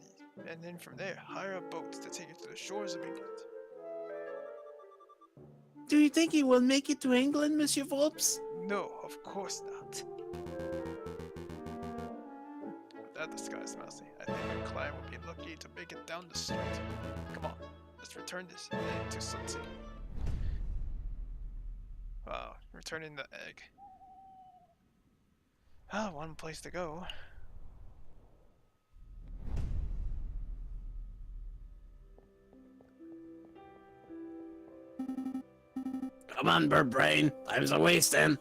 and then from there, hire a boat to take you to the shores of England. Do you think he will make it to England, Monsieur Volps? No, of course not. With that disguise, Mousy, I think your client will be lucky to make it down the street. Come on, let's return this egg to Sunset. Wow, returning the egg. Ah, one place to go. Come on, bird brain. Time's a wasting.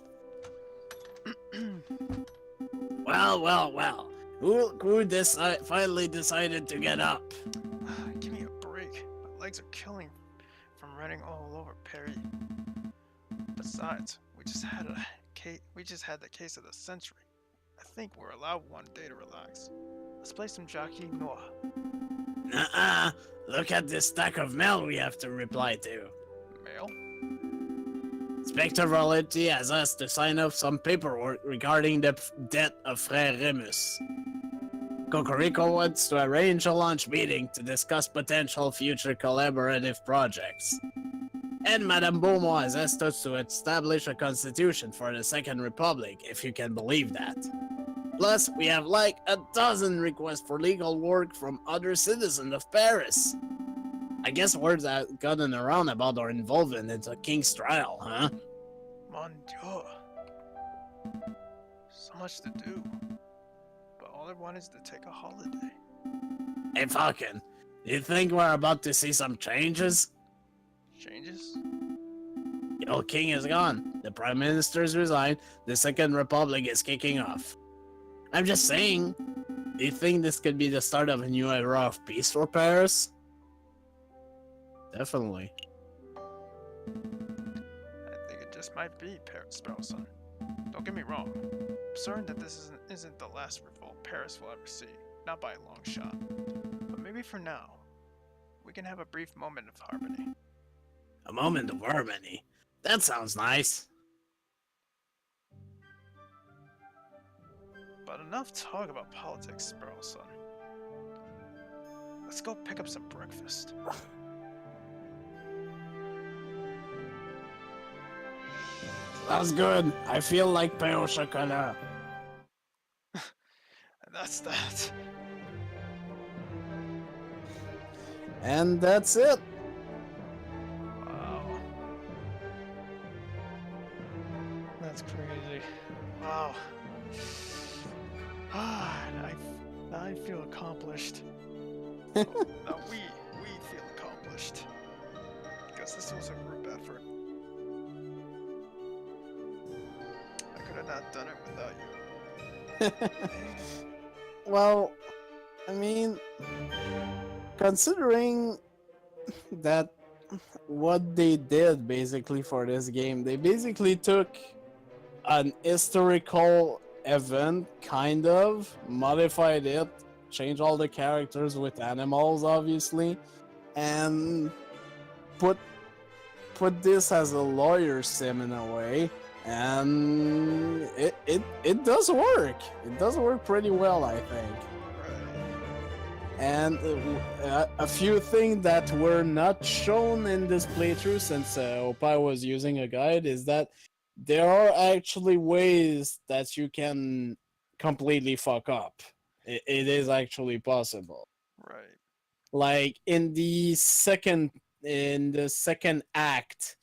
Well. Who finally decided to get up? Give me a break. My legs are killing from running all over Perry. Besides, we just had the case of the century. I think we're allowed one day to relax. Let's play some Jockey Noir. Nuh-uh. Look at this stack of mail we have to reply to. Mail? Inspector Valenti has asked to sign up some paperwork regarding the death of Frère Remus. Cocorico wants to arrange a launch meeting to discuss potential future collaborative projects. And Madame Beaumont has asked us to establish a constitution for the Second Republic, if you can believe that. Plus, we have like a dozen requests for legal work from other citizens of Paris. I guess words have gotten around about our involvement in the King's trial, huh? Mon Dieu. So much to do. But all I want is to take a holiday. Hey Falcon, do you think we're about to see some changes? Changes? The old king is gone, the prime minister's resigned, the Second Republic is kicking off. I'm just saying, do you think this could be the start of a new era of peace for Paris? Definitely. I think it just might be Sparrowson. Don't get me wrong. I'm certain that this isn't the last revolt Paris will ever see. Not by a long shot. But maybe for now, we can have a brief moment of harmony. A moment of harmony? That sounds nice. But enough talk about politics, Sparrowson. Let's go pick up some breakfast. That's good. I feel like pain au chocolat. And that's that. And that's it. Wow. That's crazy. Wow. Now I feel accomplished. Now we feel accomplished. Because this was a group effort. I could have not done it without you. Well, I mean, considering that what they did basically for this game, they basically took an historical event, kind of, modified it, changed all the characters with animals, obviously, and put this as a lawyer sim in a way, and it does work. It does work pretty well, I think. And a few things that were not shown in this playthrough, since Opai was using a guide, is that there are actually ways that you can completely fuck up. It is actually possible. Right. Like in the second act,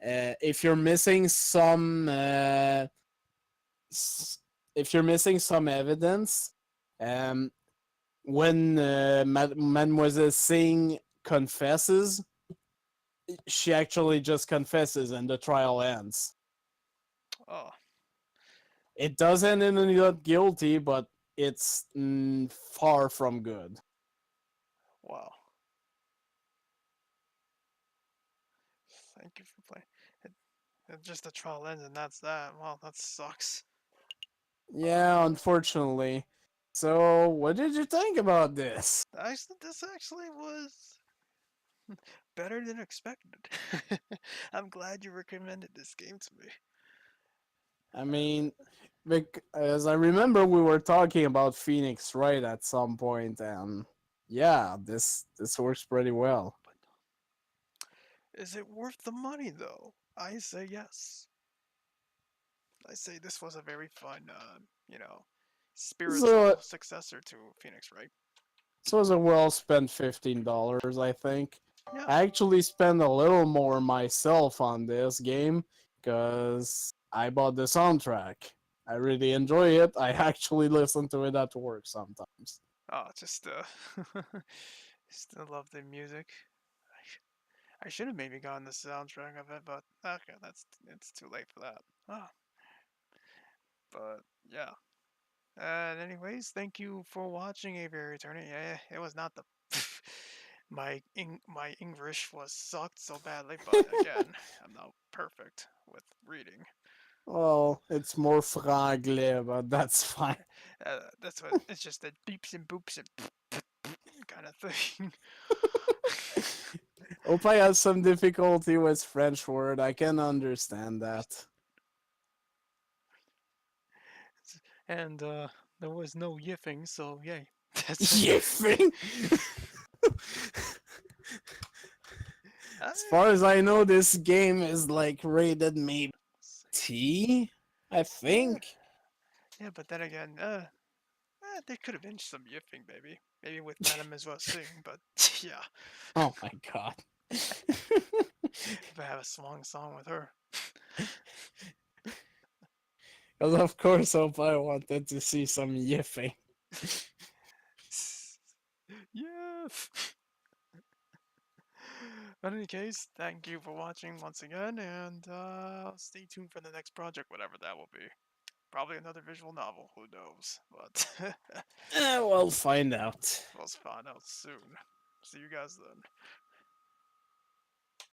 if you're missing some if you're missing some evidence, um, when Mademoiselle Singh confesses, she actually just confesses and the trial ends. Oh, It does end in a not guilty, but it's far from good. wow. Thank you for playing. Just the trial ends and that's that. Wow, that sucks. Yeah, unfortunately. So, what did you think about this? Actually, this actually was better than expected. I'm glad you recommended this game to me. I mean, as I remember, we were talking about Phoenix Wright at some point, and yeah, this works pretty well. But is it worth the money, though? I say yes. I say this was a very fun, So, spiritual successor to Phoenix, right? this was a well spent $15, I think. Yeah. I actually spent a little more myself on this game because I bought the soundtrack. I really enjoy it. I actually listen to it at work sometimes. Oh, just still love the music. I should have maybe gotten the soundtrack of it, but okay, it's too late for that. Oh, but yeah. And anyways, thank you for watching Aviary Eternity. Yeah, it was not the my English was sucked so badly, but again, I'm not perfect with reading. Well, it's more franglais, but that's fine. That's what it's just that beeps and boops and kind of thing. Hope I have some difficulty with French word. I can understand that. And there was no yiffing, so yay. That's Yiffing? I As far as I know, this game is like rated maybe T, I yeah, think. yeah, but then again, there could have been some yiffing, baby. Maybe with Madame as well sing, but yeah, Oh my god. if I have a song with her. Because of course, hope I wanted to see some yiffing. Yes. But in any case, thank you for watching once again, and stay tuned for the next project, whatever that will be. Probably another visual novel, who knows? But We'll find out. we'll find out soon. See you guys then.